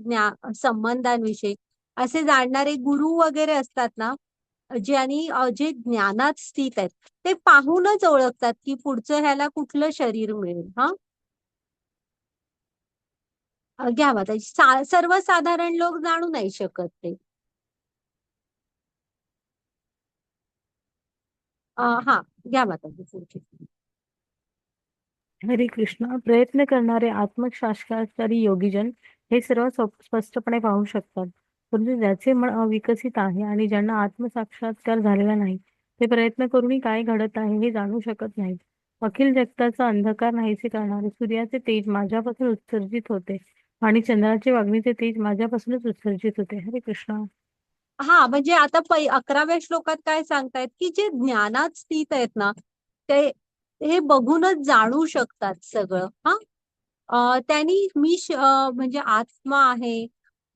संबंधांविषयी असे जाणणारे गुरु वगैरे असतात ना, जे आणि जे ज्ञानात स्थित आहेत, ते पाहूनच ओळखतात की पुढचं ह्याला कुठलं शरीर मिळेल. हा, घ्या माताजी. सर्वसाधारण लोक जाणू नाही शकत ते. हा, घ्या माताजी पुढची. हरे कृष्ण. प्रयत्न करणारे आत्मसाक्षात्कारी योगीजन हे सर्व स्पष्टपणे पाहू शकतात. परंतु ज्याचे मन अविकसित आहे आणि ज्यांना आत्मसाक्षात्कार झालेला नाही, ते प्रयत्न करूनही काय घडत आहे हे जाणू शकत नाहीत. अखिल जगताचा अंधकार नाहीसे करणारे सूर्याचे तेज माझ्यापासून उत्सर्जित होते आणि चंद्राचे वागणीचे तेज माझ्यापासूनच उत्सर्जित होते. हरे कृष्ण. हा, म्हणजे आता 11व्या श्लोकात काय सांगतायत की जे ज्ञानात स्थित आहेत ना, ते हे बघूनच जाणू शकतात सगळं. हा, त्यांनी म्हणजे आत्मा आहे,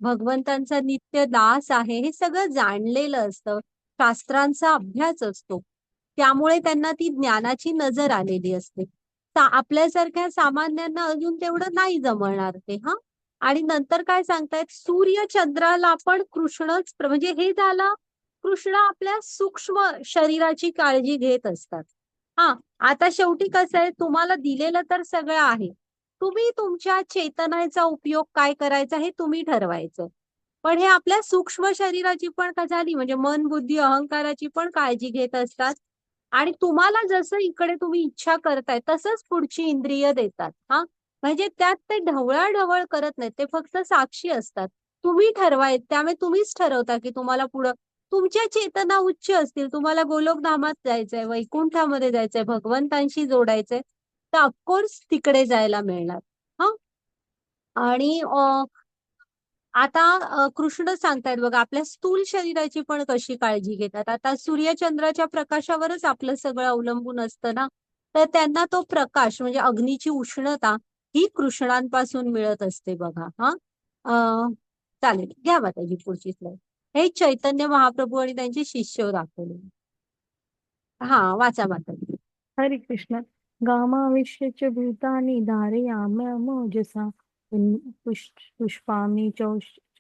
भगवंतांचा नित्य दास आहे, हे सगळं जाणलेलं असतं, शास्त्रांचा अभ्यास असतो, त्यामुळे त्यांना ती ज्ञानाची नजर आलेली असते. आपल्यासारख्या सामान्यांना अजून तेवढं नाही जमणार ते. हा, आणि नंतर काय सांगतायत, सूर्य चंद्राला पण कृष्णच म्हणजे हे झालं, कृष्ण आपल्या सूक्ष्म शरीराची काळजी घेत असतात. हा, आता शेवटी कसं आहे, तुम्हाला दिलेलं तर सगळं आहे, तुम्ही तुमच्या चेतनाचा उपयोग काय करायचा हे तुम्ही ठरवायचं. पण हे आपल्या सूक्ष्म शरीराची पण का झाली, म्हणजे मन बुद्धी अहंकाराची पण काळजी घेत असतात. आणि तुम्हाला जसं इकडे तुम्ही इच्छा करताय तसंच पुढची इंद्रिय देतात. हा, म्हणजे त्यात ते ढवळाढवळ करत नाहीत, ते फक्त साक्षी असतात. तुम्ही ठरवाय, त्यामुळे तुम्हीच ठरवता की तुम्हाला पुढं तुमच्या चेतना उच्च असतील, तुम्हाला गोलोकधामात जायचंय, वैकुंठामध्ये जायचंय, भगवंतांशी जोडायचंय, तर ऑफकोर्स तिकडे जायला मिळणार. हा, आणि आता कृष्ण सांगतायत बघा, आपल्या स्थूल शरीराची पण कशी काळजी घेतात. आता सूर्यचंद्राच्या प्रकाशावरच आपलं सगळं अवलंबून असतं ना, तर त्यांना तो प्रकाश म्हणजे अग्नीची उष्णता ही कृष्णांपासून मिळत असते बघा. हा, चालेल, घ्या माताजी पुढची स्लाईड. हे चैतन्य महाप्रभू आणि त्यांचे शिष्य दाखवले. हा, वाचा माताजी. हरे कृष्ण. गामाविश्य भूतानि धारयाम्यमोजसा पुष्पामि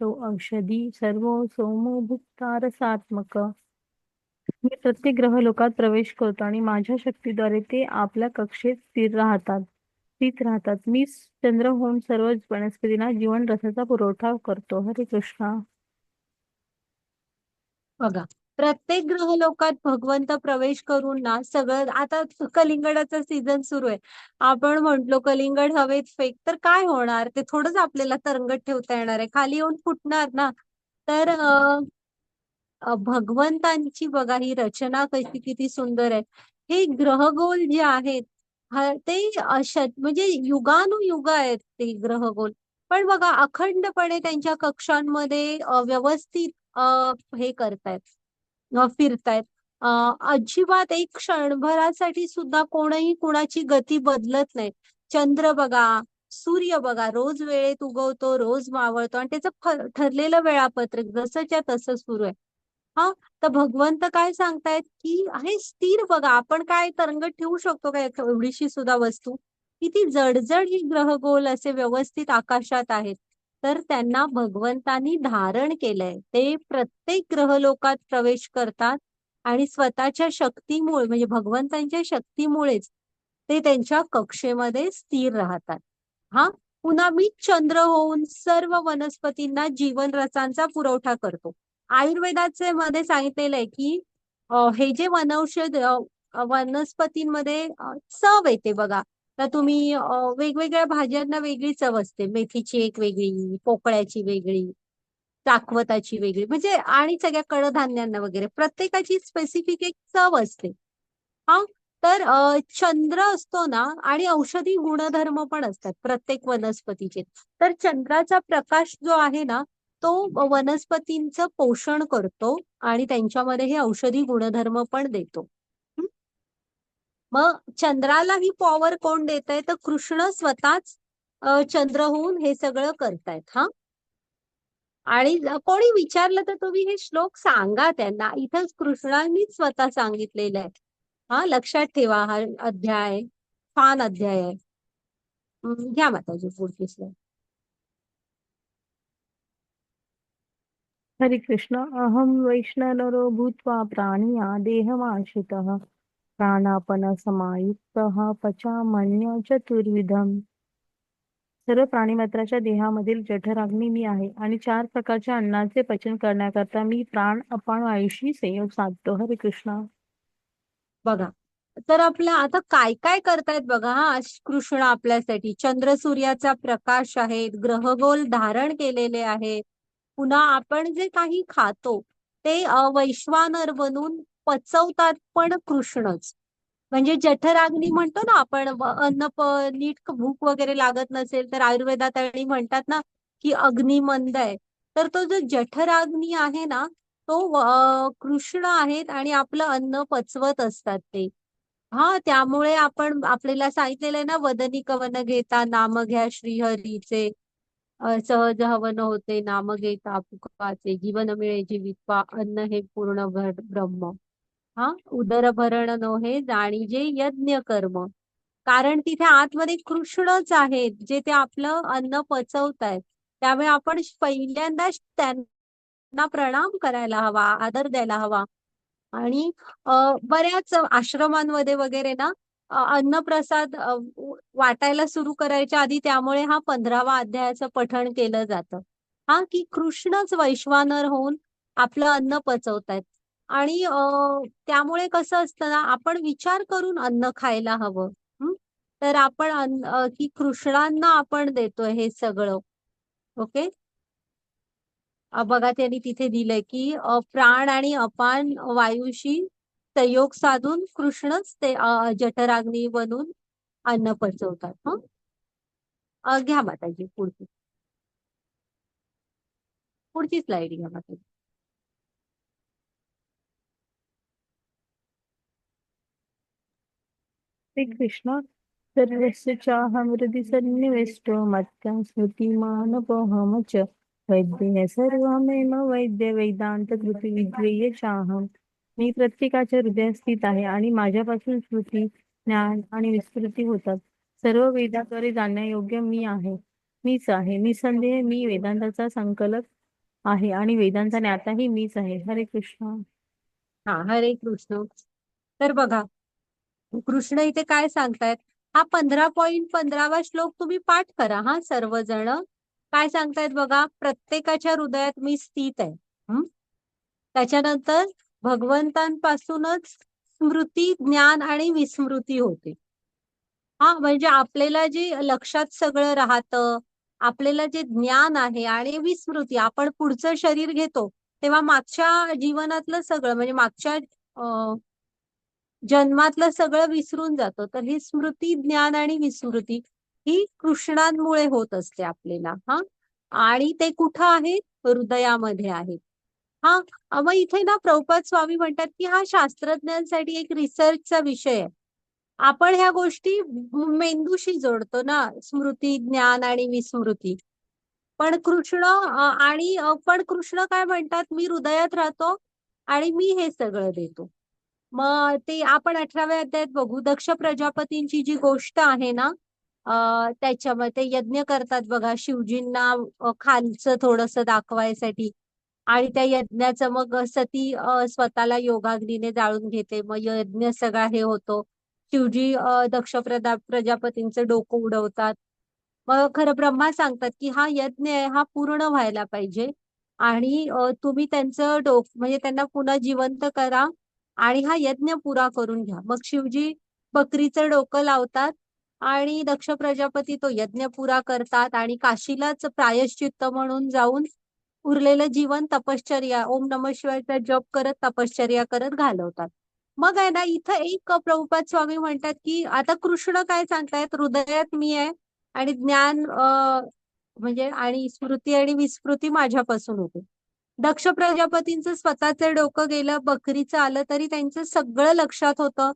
औषधी सर्वो सोमो भुक्तारसात्मक. मी प्रत्येक ग्रहलोकात प्रवेश करतो आणि माझ्या शक्तीद्वारे ते आपल्या कक्षेत स्थित राहतात. मी चंद्र होऊन सर्व वनस्पतींना जीवन रसाचा पुरवठा करतो. हरे कृष्ण. बघा, प्रत्येक ग्रहलोकात भगवंत प्रवेश करून ना सगळं, आता कलिंगडाचा सीझन सुरू आहे, आपण म्हंटलो कलिंगड हवेत फेक, तर काय होणार, ते थोडंच आपल्याला तरंगत ठेवता येणार आहे, खाली येऊन फुटणार ना. तर भगवंतांची बघा ही रचना कशी किती सुंदर आहे. हे ग्रहगोल जे आहेत, ते म्हणजे युगानुयुग आहेत ते ग्रहगोल. पण बघा, अखंडपणे त्यांच्या कक्षांमध्ये व्यवस्थित हे करतायत, फिरतायत. अजिबात एक क्षणभरासाठी सुद्धा कोणही कुणाची गती बदलत नाही. चंद्र बघा, सूर्य बघा, रोज वेळेत उगवतो, रोज मावळतो, आणि त्याचं ठरलेलं वेळापत्रक जसंच्या तसं सुरू आहे. हा, तर भगवंत काय सांगतायत की हे स्थिर बघा, आपण काय तरंगत ठेवू शकतो का एवढीशी सुद्धा वस्तू, किती जडजड ही ग्रहगोल असे व्यवस्थित आकाशात आहेत. तर त्यांना भगवंतानी धारण केलंय, ते प्रत्येक ग्रहलोकात प्रवेश करतात आणि स्वतःच्या शक्तीमुळे, म्हणजे भगवंतांच्या शक्तीमुळेच ते त्यांच्या कक्षेमध्ये स्थिर राहतात. हा, पुन्हा मी चंद्र होऊन सर्व वनस्पतींना जीवन रसांचा पुरवठा करतो. आयुर्वेदाचे मध्ये सांगितलेलं आहे की हे जे वनौषध वनस्पतींमध्ये चव येते बघा. तर तुम्ही वेगवेगळ्या भाज्यांना वेगळी चव असते. मेथीची एक वेगळी, पोकळ्याची वेगळी, चाकवताची वेगळी, म्हणजे आणि सगळ्या कडधान्यांना वगैरे प्रत्येकाची स्पेसिफिक एक चव असते. हा, तर चंद्र असतो ना, आणि औषधी गुणधर्म पण असतात प्रत्येक वनस्पतीचे. तर चंद्राचा प्रकाश जो आहे ना, तो वनस्पतींचं पोषण करतो आणि त्यांच्यामध्ये हे औषधी गुणधर्म पण देतो. हं? मग चंद्राला ही पॉवर कोण देत आहे? तर कृष्ण स्वतःच चंद्र होऊन हे सगळं करतायत. हा, आणि कोणी विचारलं तर तुम्ही हे श्लोक सांगा त्यांना. इथं कृष्णांनीच स्वतः सांगितलेलं आहे. हा, लक्षात ठेवा, हा अध्याय छान अध्याय आहे. घ्या माताजी पुढची slide. हरे कृष्ण. अहम वैष्णवरो भूत्वा प्राणिया देहमाश्रितः प्राणापन समायुक्तः पचामन्य चतुर्विधम. सर्व प्राणीमात्राच्या देहामधील जठराग्नी मी आहे आणि 4 प्रकारच्या अन्नाचे पचन करण्याकरता मी प्राण अपान वायूशी संयोग साधतो. हरे कृष्ण. बघा, तर आपल्या आता काय काय करतायत बघा. हा, कृष्ण आपल्यासाठी चंद्र सूर्याचा प्रकाश आहे, ग्रहगोल धारण केलेले आहे. पुन्हा आपण जे काही खातो ते वैश्वानर बनून पचवतात पण कृष्णच. म्हणजे जठराग्नी म्हणतो ना आपण, नीट भूक वगैरे लागत नसेल तर आयुर्वेदात आणि म्हणतात ना की अग्निमंद आहे. तर तो जो जठराग्नी आहे ना, तो कृष्ण आहेत आणि आपलं अन्न पचवत असतात ते. हा, त्यामुळे आपण आपल्याला सांगितलेलं आहे ना, वदनी कवन घेता नाम घ्या श्रीहरीचे, सहज हवन होते नाम घेता पुकाचे, जीवन मिळे जीवित्वा अन्न हे पूर्ण ब्रह्म. हा, उदरभरण नोहे जाणीजे यज्ञ कर्म. कारण तिथे आतमध्ये कृष्णच आहेत जे ते आपलं अन्न पचवतायत. त्यामुळे आपण पहिल्यांदा त्यांना प्रणाम करायला हवा, आदर द्यायला हवा. आणि बऱ्याच आश्रमांमध्ये वगैरे ना अन्नप्रसाद वाटायला सुरू करायच्या आधी त्यामुळे हा 15वा अध्यायाचं पठण केलं जातं. हा, की कृष्णच वैश्वानर होऊन आपलं अन्न पचवतायत. आणि त्यामुळे कसं असतं ना, आपण विचार करून अन्न खायला हवं. हं? तर आपण की कृष्णांना आपण देतोय हे सगळं. ओके, बघा त्यांनी तिथे दिलंय की प्राण आणि अपान वायूशी संयोग साधून कृष्णच ते जठराग्नी बनून अन्न पचवतात. हं? घ्या माताजी पुढची पुढची स्लाइड घ्या माताजी. श्री कृष्ण. सर्वस्य चाहं हृदि सन्निविष्टो मत्तं स्मृतिमानपोऽहं च वैद्य सर्वमेव वैद्य वेदांत कृती विद्वेय चाहं. मी प्रत्येकाच्या हृदयात स्थित आहे आणि माझ्यापासून स्मृती, ज्ञान आणि विस्मृती होतात. सर्व वेदाद्वारे जाणण्यायोग्य मी आहे. मीच आहे. निसंदेह मी वेदांताचा संकलक आहे आणि वेदांचा ज्ञाताही मीच आहे. हरे कृष्ण. हा, हरे कृष्ण. तर बघा, कृष्ण इथे काय सांगतायत, हा 15.15वा श्लोक तुम्ही पाठ करा हा सर्वजण. काय सांगतायत बघा, प्रत्येकाच्या हृदयात मी स्थित आहे. त्याच्यानंतर भगवंतांपासूनच स्मृती, ज्ञान आणि विस्मृती होते. हा, म्हणजे आपल्याला जे लक्षात सगळं राहतं, आपल्याला जे ज्ञान आहे, आणि विस्मृती, आपण पुढचं शरीर घेतो तेव्हा मागच्या जीवनातलं सगळं, म्हणजे मागच्या जन्मातलं सगळं विसरून जातो. तर ही स्मृती, ज्ञान आणि विस्मृती ही कृष्णांमुळे होत असते आपल्याला. हा, आणि ते कुठं आहे? हृदयामध्ये आहे. हा, मग इथे ना प्रभुपाद स्वामी म्हणतात की हा शास्त्रज्ञांसाठी एक रिसर्चचा विषय आहे. आपण ह्या गोष्टी मेंदूशी जोडतो ना, स्मृती, ज्ञान आणि विस्मृती. पण कृष्ण काय म्हणतात, मी हृदयात राहतो आणि मी हे सगळं देतो. मग ते आपण 18व्या अध्यायात बघू. दक्ष प्रजापतींची जी गोष्ट आहे ना, त्याच्यामध्ये यज्ञ करतात बघा शिवजींना खालचं थोडस दाखवायसाठी. आणि त्या यज्ञाचं मग सती स्वतःला योगाग्नीने जाळून घेते, मग यज्ञ सगळा हे होतो. शिवजी दक्ष प्रजापतींचं डोकं उडवतात. मग खरं ब्रह्मा सांगतात की हा यज्ञ आहे हा पूर्ण व्हायला पाहिजे आणि तुम्ही त्यांचं म्हणजे त्यांना पुन्हा जिवंत करा आणि हा यज्ञ पुरा करून घ्या. मग शिवजी बकरीचं डोकं लावतात आणि दक्ष प्रजापती तो यज्ञ पुरा करतात आणि काशीलाच प्रायश्चित्त म्हणून जाऊन उरलेलं जीवन तपश्चर्या ओम नमः शिवायचा जप करत तपश्चर्या करत घालवतात. मग आहे ना इथं एक प्रभुपाद स्वामी म्हणतात की आता कृष्ण काय सांगतायत, हृदयात मी आहे आणि ज्ञान म्हणजे आणि स्मृती आणि विस्मृती माझ्यापासून होते. दक्ष प्रजापतींचं स्वतःचं डोकं गेलं, बकरीचं आलं तरी त्यांचं सगळं लक्षात होतं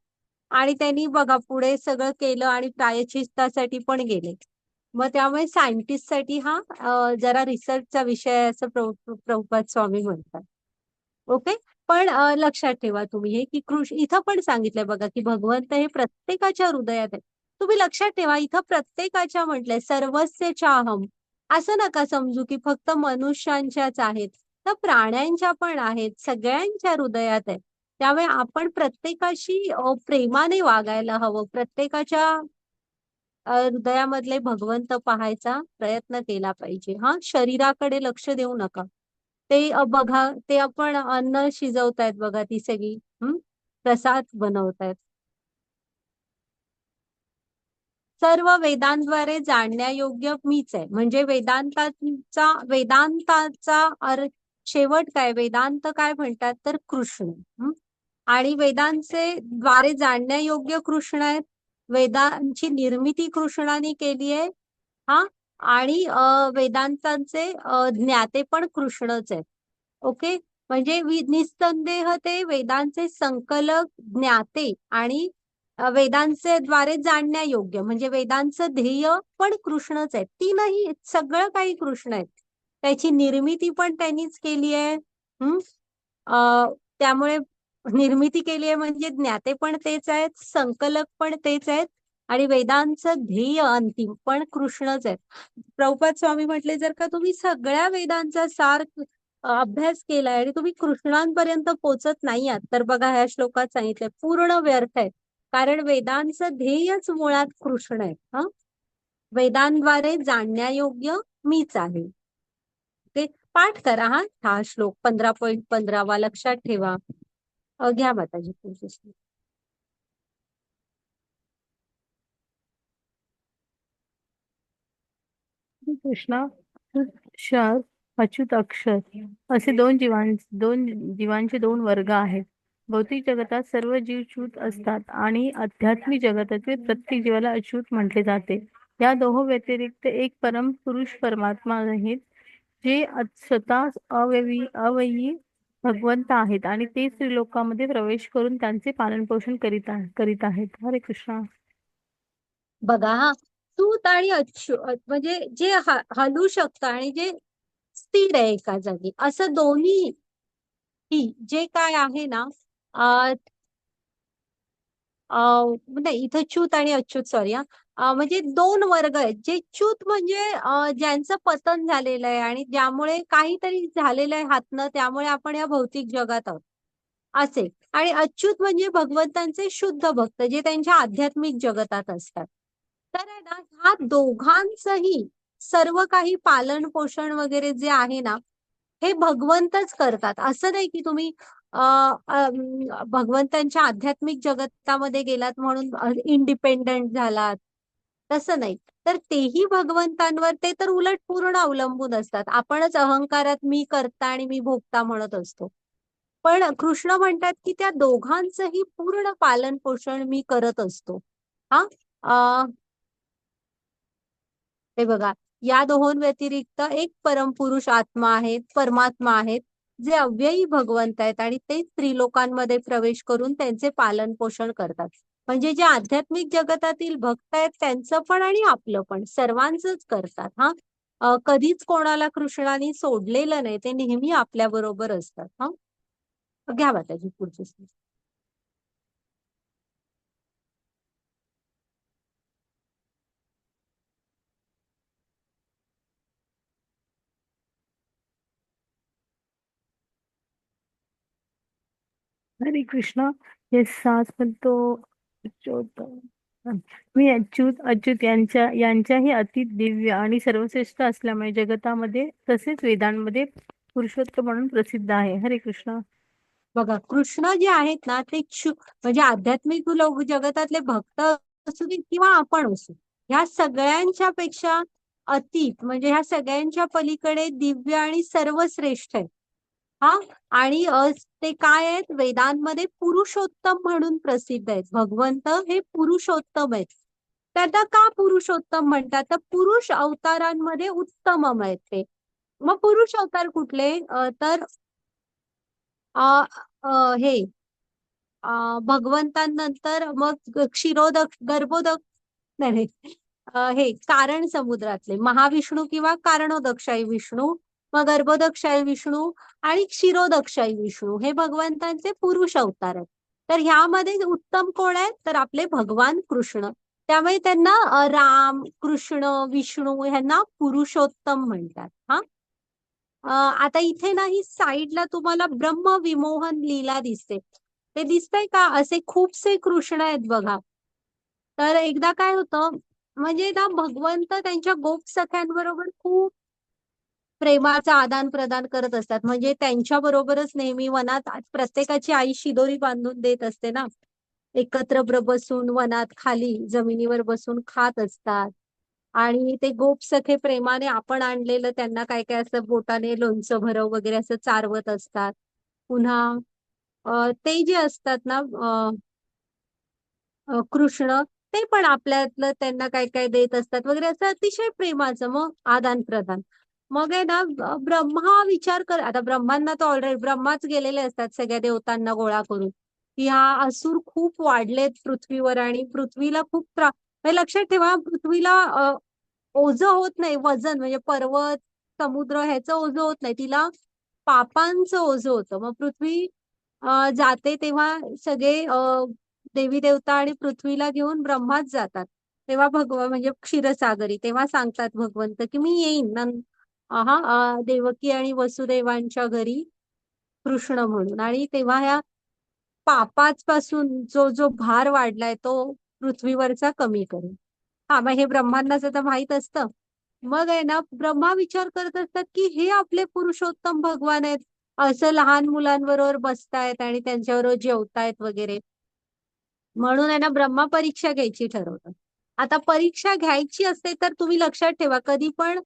आणि त्यांनी बघा पुढे सगळं केलं आणि प्रायश्चित्तासाठी पण गेले. मग त्यामुळे सायंटिस्ट साठी हा जरा रिसर्चचा विषय आहे असं प्रभुपाद स्वामी म्हणतात. ओके. पण लक्षात ठेवा तुम्ही हे की इथं पण सांगितलंय बघा की भगवंत हे प्रत्येकाच्या हृदयात आहे. तुम्ही लक्षात ठेवा इथं प्रत्येकाच्या म्हटलंय सर्वस्य चाहम. असं नका समजू की फक्त मनुष्यांच्याच आहेत, तर प्राण्यांच्या पण आहेत, सगळ्यांच्या हृदयात आहे. त्यामुळे आपण प्रत्येकाशी प्रेमाने वागायला हवं, प्रत्येकाच्या हृदयामधले भगवंत पाहायचा प्रयत्न केला पाहिजे. हा शरीराकडे लक्ष देऊ नका. ते बघा ते आपण अन्न शिजवतायत बघा ती सगळी प्रसाद बनवतायत. सर्व वेदांद्वारे जाणण्यायोग्य मीच आहे. म्हणजे वेदांताचा शेवट काय, वेदांत काय म्हणतात तर कृष्ण. आणि वेदांचे द्वारे जाणण्यायोग्य कृष्ण आहेत. वेदांची निर्मिती कृष्णाने केली आहे. हा आणि वेदांतांचे ज्ञाते पण कृष्णच आहेत. ओके. म्हणजे निस्संदेह ते वेदांचे संकलक, ज्ञाते आणि वेदांचे द्वारे जाणण्यायोग्य म्हणजे वेदांचं ध्येय पण कृष्णच आहे. तीनही सगळं काही कृष्ण आहेत. त्याची निर्मिती पण त्यांनीच केली आहे. त्यामुळे निर्मिती केली आहे म्हणजे ज्ञाते पण तेच आहेत, संकलक पण तेच आहेत आणि वेदांचं ध्येय अंतिम पण कृष्णच आहेत. प्रभुपाद स्वामी म्हटले जर का तुम्ही सगळ्या वेदांचा सार अभ्यास केलाय आणि तुम्ही कृष्णांपर्यंत पोहोचत नाही आहात तर बघा ह्या श्लोकात सांगितलंय पूर्ण व्यर्थ आहे. कारण वेदांचं ध्येयच मुळात कृष्ण आहे. वेदांद्वारे जाणण्यायोग्य मीच आहे. ते पाठ करा. हा श्लोक 15.15 लक्षात ठेवा. घ्या माताजी तुमचे श्लोक. कृष्णा क्षर अच्युत अक्षर असे दोन जीवांचे दोन वर्ग आहेत. भौतिक जगतात सर्व जीव च्युत असतात आणि आध्यात्मिक जगतातील प्रत्येक जीवाला अच्युत म्हटले जाते. या दोहो व्यतिरिक्त एक परम पुरुष परमात्मा आहेत जे स्वतः अवयवी भगवंत आहेत आणि ते त्रिलोकामध्ये प्रवेश करून त्यांचे पालनपोषण करीत आहेत. हरे कृष्णा. बघा सूत आणि म्हणजे जे हलू शकतं आणि जे स्थिर आहे एका जागी असं दोन्ही जे काय आहे ना नाही इथं च्युत आणि अच्युत सॉरी म्हणजे दोन वर्ग आहेत. जे च्युत म्हणजे ज्यांचं पतन झालेलं आहे आणि ज्यामुळे काहीतरी झालेलं आहे हातनं त्यामुळे आपण या भौतिक जगात आहोत असे. आणि अच्युत म्हणजे भगवंतांचे शुद्ध भक्त जे त्यांच्या आध्यात्मिक जगतात असतात. तर आहे ना ह्या दोघांचंही सर्व काही पालन पोषण वगैरे जे आहे ना हे भगवंतच करतात. असं नाही की तुम्ही भगवंतांच्या आध्यात्मिक जगतामध्ये गेलात म्हणून इंडिपेंडंट झालात, तसं नाही. तर तेही भगवंतांवर ते तर उलट पूर्ण अवलंबून असतात. आपणच अहंकारात मी करता आणि मी भोगता म्हणत असतो. पण कृष्ण म्हणतात की त्या दोघांचंही पूर्ण पालन पोषण मी करत असतो. हे बघा या दोहों व्यतिरिक्त एक परमपुरुष आत्मा आहेत, परमात्मा आहेत जे अव्ययी भगवंत आहेत आणि ते त्रिलोकांमध्ये प्रवेश करून त्यांचे पालन पोषण करतात. म्हणजे जे आध्यात्मिक जगतातील भक्त आहेत त्यांचं पण आणि आपलं पण सर्वांचंच करतात. कधीच कोणाला कृष्णाने सोडलेलं नाही, ते नेहमी आपल्या बरोबर असतात. घ्या माताजी पुढची स्लाईड. हरे कृष्णा. येस आज पण तो पुरुषोत्तम मी अच्युत अच्युत यांच्याही अति दिव्य आणि सर्वश्रेष्ठ असल्यामुळे जगतामध्ये तसेच वेदांमध्ये पुरुषोत्तम म्हणून प्रसिद्ध आहे. हरे कृष्ण. बघा, कृष्ण जे आहेत ना ते म्हणजे आध्यात्मिक लोक जगतातले भक्त असू दे किंवा आपण असू, ह्या सगळ्यांच्या पेक्षा अतीत म्हणजे ह्या सगळ्यांच्या पलीकडे दिव्य आणि सर्वश्रेष्ठ आहे. हा, आणि ते काय आहेत, वेदांमध्ये पुरुषोत्तम म्हणून प्रसिद्ध आहेत. भगवंत हे पुरुषोत्तम आहेत. त्यांना का पुरुषोत्तम म्हणतात, तर पुरुष अवतारांमध्ये उत्तमम आहेत ते. मग पुरुष अवतार कुठले, तर हे भगवंतांनंतर मग क्षीरोदक गर्भोदक नाही नाही, हे कारण समुद्रातले महाविष्णू किंवा कारणोदकशाही विष्णू, मग गर्भोदकशाही विष्णू आणि क्षीरोदकशाही विष्णू हे भगवंतांचे पुरुष अवतार आहेत. तर ह्यामध्ये उत्तम कोण आहेत, तर आपले भगवान कृष्ण. त्यामुळे त्यांना राम, कृष्ण, विष्णू ह्यांना पुरुषोत्तम म्हणतात. हा, आता इथे ना ही साईडला तुम्हाला ब्रह्म विमोहन लीला दिसते. ते दिसतंय का, असे खूपसे कृष्ण आहेत बघा. तर एकदा काय होतं, म्हणजे ना भगवंत त्यांच्या गोप सख्यांबरोबर खूप प्रेमाचं आदान प्रदान करत असतात. म्हणजे त्यांच्या बरोबरच नेहमी वनात प्रत्येकाची आई शिदोरी बांधून देत असते ना, एकत्र बसून वनात खाली जमिनीवर बसून खात असतात. आणि ते गोप सखे प्रेमाने आपण आणलेलं त्यांना काय काय असं बोटाने लोणचं भरव वगैरे असं चारवत असतात. पुन्हा ते जे असतात ना कृष्ण, ते पण आपल्यातलं त्यांना काय काय देत असतात वगैरे, असं अतिशय प्रेमाचं मग आदान प्रदान. मग आहे ना ब्रह्मा विचार कर, आता ब्रह्मांना तर ऑलरेडी ब्रह्माच गेलेले असतात सगळ्या देवतांना गोळा करून, की हा असुर खूप वाढलेत पृथ्वीवर आणि पृथ्वीला खूप म्हणजे लक्षात ठेवा, पृथ्वीला ओझं होत नाही वजन, म्हणजे पर्वत समुद्र ह्याचं ओझं होत नाही, तिला पापांचं ओझं होतं. मग पृथ्वी जाते तेव्हा सगळे देवी देवता आणि पृथ्वीला घेऊन ब्रह्माच जातात. तेव्हा भगवान म्हणजे क्षीरसागरी, तेव्हा सांगतात भगवंत की मी येईन देवकी आणि वसुदेवांच्या घरी कृष्ण म्हणून, आणि तेव्हा ह्या पापापासून जो जो भार वाढलाय तो पृथ्वीवरचा कमी करेल. हा, मग हे ब्रह्मांनाच तर माहित असतं. मग आहे ना ब्रह्मा विचार करत असतात की हे आपले पुरुषोत्तम भगवान आहेत, असं लहान मुलांबरोबर बसतायत आणि त्यांच्याबरोबर जेवतायत वगैरे. म्हणून आहे ना ब्रह्मा परीक्षा घ्यायची ठरवतात. आता परीक्षा घ्यायची असते तर तुम्ही लक्षात ठेवा, कधी पण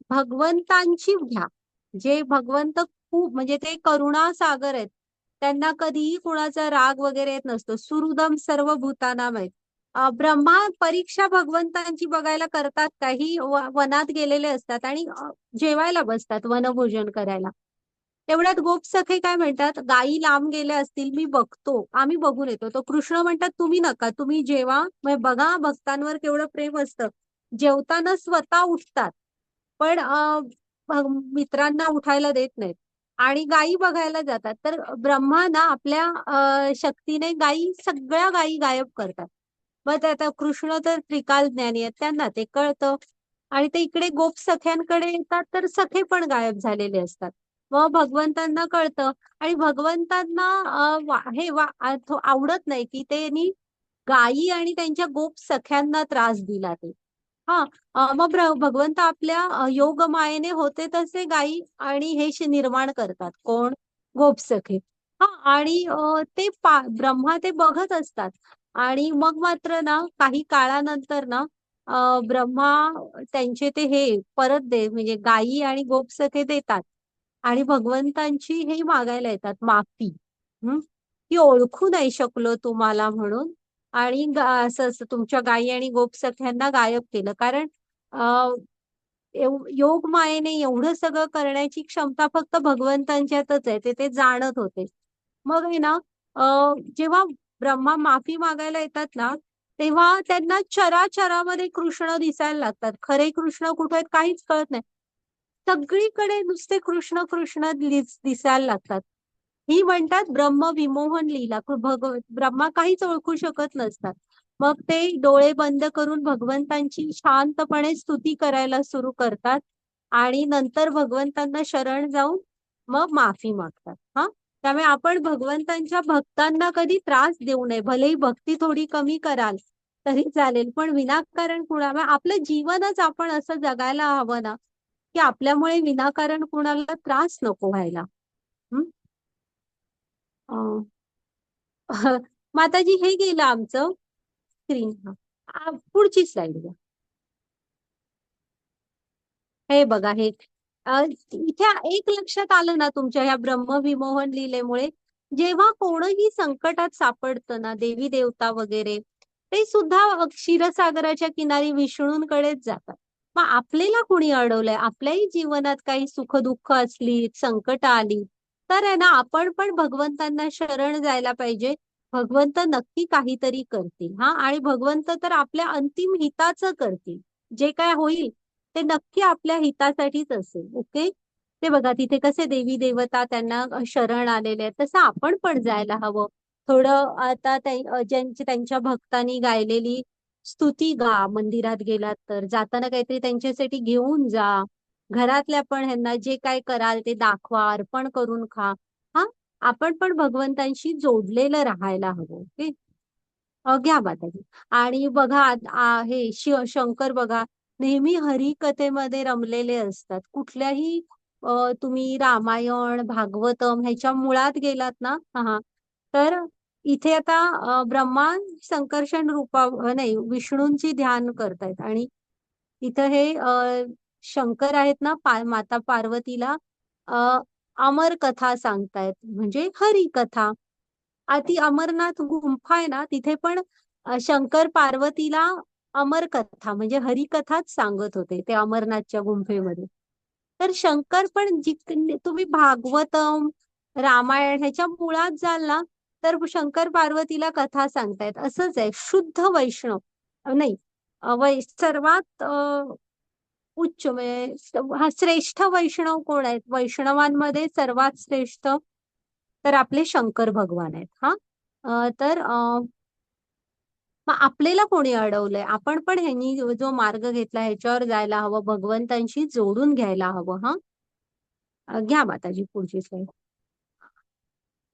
भगवंतांची घ्या. जे भगवंत खूप म्हणजे ते करुणा सागर आहेत, त्यांना कधीही कुणाचा राग वगैरे येत नसतो. सुहृदम सर्व भूतानाम आहेत. ब्रह्मा परीक्षा भगवंतांची बघायला करतात, काही वनात गेलेले असतात आणि जेवायला बसतात वनभोजन करायला. तेवढ्यात गोप सखे काय म्हणतात, गायी लांब गेल्या असतील, मी बघतो, आम्ही बघून येतो. तो कृष्ण म्हणतात तुम्ही नका, तुम्ही जेवा. मग बघा भक्तांवर केवढं प्रेम असतं, जेवताना स्वतः उठतात पण मित्रांना उठायला देत नाहीत आणि गायी बघायला जातात. तर ब्रह्मा ना आपल्या शक्तीने सगळ्या गायी गायब करतात. मग आता कृष्ण तर त्रिकाल ज्ञानी आहेत, त्यांना ते कळतं आणि ते इकडे गोप सख्यांकडे येतात तर सखे पण गायब झालेले असतात. मग भगवंतांना कळतं आणि भगवंतांना आवडत नाही की त्यांनी गायी आणि त्यांच्या गोप सख्यांना त्रास दिला ते. हा, मग भगवंत आपल्या योग मायेने होते तसे गायी आणि हे निर्माण करतात, कोण, गोपसखे. हा, आणि ब्रह्मा ते बघत असतात. आणि मग मात्र ना काही काळानंतर ना ब्रह्मा त्यांचे ते हे परत म्हणजे गायी आणि गोपसखे देतात आणि भगवंतांची हे मागायला येतात माफी, की ओळखू नाही शकलो तुम्हाला म्हणून, आणि असं तुमच्या गायी आणि गोपसख्यांना गायब केलं. कारण योग मायेने एवढं सगळं करण्याची क्षमता फक्त भगवंतांच्यातच आहे, ते जाणत होते. मग आहे ना जेव्हा ब्रह्मा माफी मागायला येतात ना, तेव्हा त्यांना चराचरामध्ये कृष्ण दिसायला लागतात. खरे कृष्ण कुठे आहेत काहीच कळत नाही. सगळीकडे नुसते कृष्ण कृष्ण दिसायला लागतात. ही म्हणतात ब्रह्म विमोहन लीला. ब्रह्मा काहीच ओळखू शकत नसतात. मग ते डोळे बंद करून भगवंतांची शांतपणे स्तुती करायला सुरू करतात आणि नंतर भगवंतांना शरण जाऊन मग माफी मागतात. हा, त्यामुळे आपण भगवंतांच्या भक्तांना कधी त्रास देऊ नये. भलेही भक्ती थोडी कमी कराल तरी चालेल, पण विनाकारण कुणाला आपलं जीवनच आपण असं जगायला हवं ना, की आपल्यामुळे विनाकारण कुणाला त्रास नको व्हायला. हं? अं, माताजी हे गेलं आमचं स्क्रीन. पुढची स्लाइड घ्या. हे बघा हे इथे एक लक्षात आलं ना तुमच्या ह्या ब्रह्मविमोहन लीलेमुळे, जेव्हा कोणही संकटात सापडतं ना, देवी देवता वगैरे ते सुद्धा क्षीरसागराच्या किनारी विष्णूंकडेच जातात. मग आपल्याला कुणी अडवलंय? आपल्याही जीवनात काही सुख दुःख असली, संकट आली, तर आहे ना आपण पण भगवंतांना शरण जायला पाहिजे. भगवंत नक्की काहीतरी करतील हा, आणि भगवंत तर आपल्या अंतिम हिताचं करतील. जे काय होईल ते नक्की आपल्या हितासाठीच असेल. ओके. ते बघा तिथे कसे देवी देवता त्यांना शरण आलेले आहेत, तसं आपण पण जायला हवं. थोडं आता त्यांच्या भक्तांनी गायलेली स्तुती गा मंदिरात गेलात तर, जाताना काहीतरी त्यांच्यासाठी घेऊन जा. घरातल्या पण ह्यांना जे काय कराल ते दाखवा, अर्पण करून खा. हा, आपण पण भगवंतांशी जोडलेलं राहायला हवं. ओके. घ्या माताजी. आणि बघा हे शंकर बघा नेहमी हरिकथेमध्ये रमलेले असतात. कुठल्याही तुम्ही रामायण भागवतम ह्याच्या मुळात गेलात ना, हा, तर इथे आता ब्रह्मा संकर्षण रूपा नाही विष्णूंची ध्यान करतायत, आणि इथं हे शंकर आहेत ना, माता पार्वतीला अ, अमर कथा सांगतायत, म्हणजे हरिकथा. ती अमरनाथ गुंफा आहे ना, तिथे पण शंकर पार्वतीला अमर कथा म्हणजे हरिकथाच सांगत होते ते अमरनाथच्या गुंफेमध्ये. तर शंकर पण तुम्ही भागवतम रामायण ह्याच्या मुळात जाल ना, तर शंकर पार्वतीला कथा सांगतायत. असंच आहे शुद्ध वैष्णव नाही सर्वात उच्च म्हणजे हा श्रेष्ठ वैष्णव कोण आहेत? वैष्णवांमध्ये सर्वात श्रेष्ठ तर आपले शंकर भगवान आहेत. हा, तर मग आपल्याला कोणी अडवलंय? आपण पण ह्यांनी जो मार्ग घेतला ह्याच्यावर जायला हवं, भगवंतांशी जोडून घ्यायला हवं. हा, घ्या माताजी पुढची स्लाईड.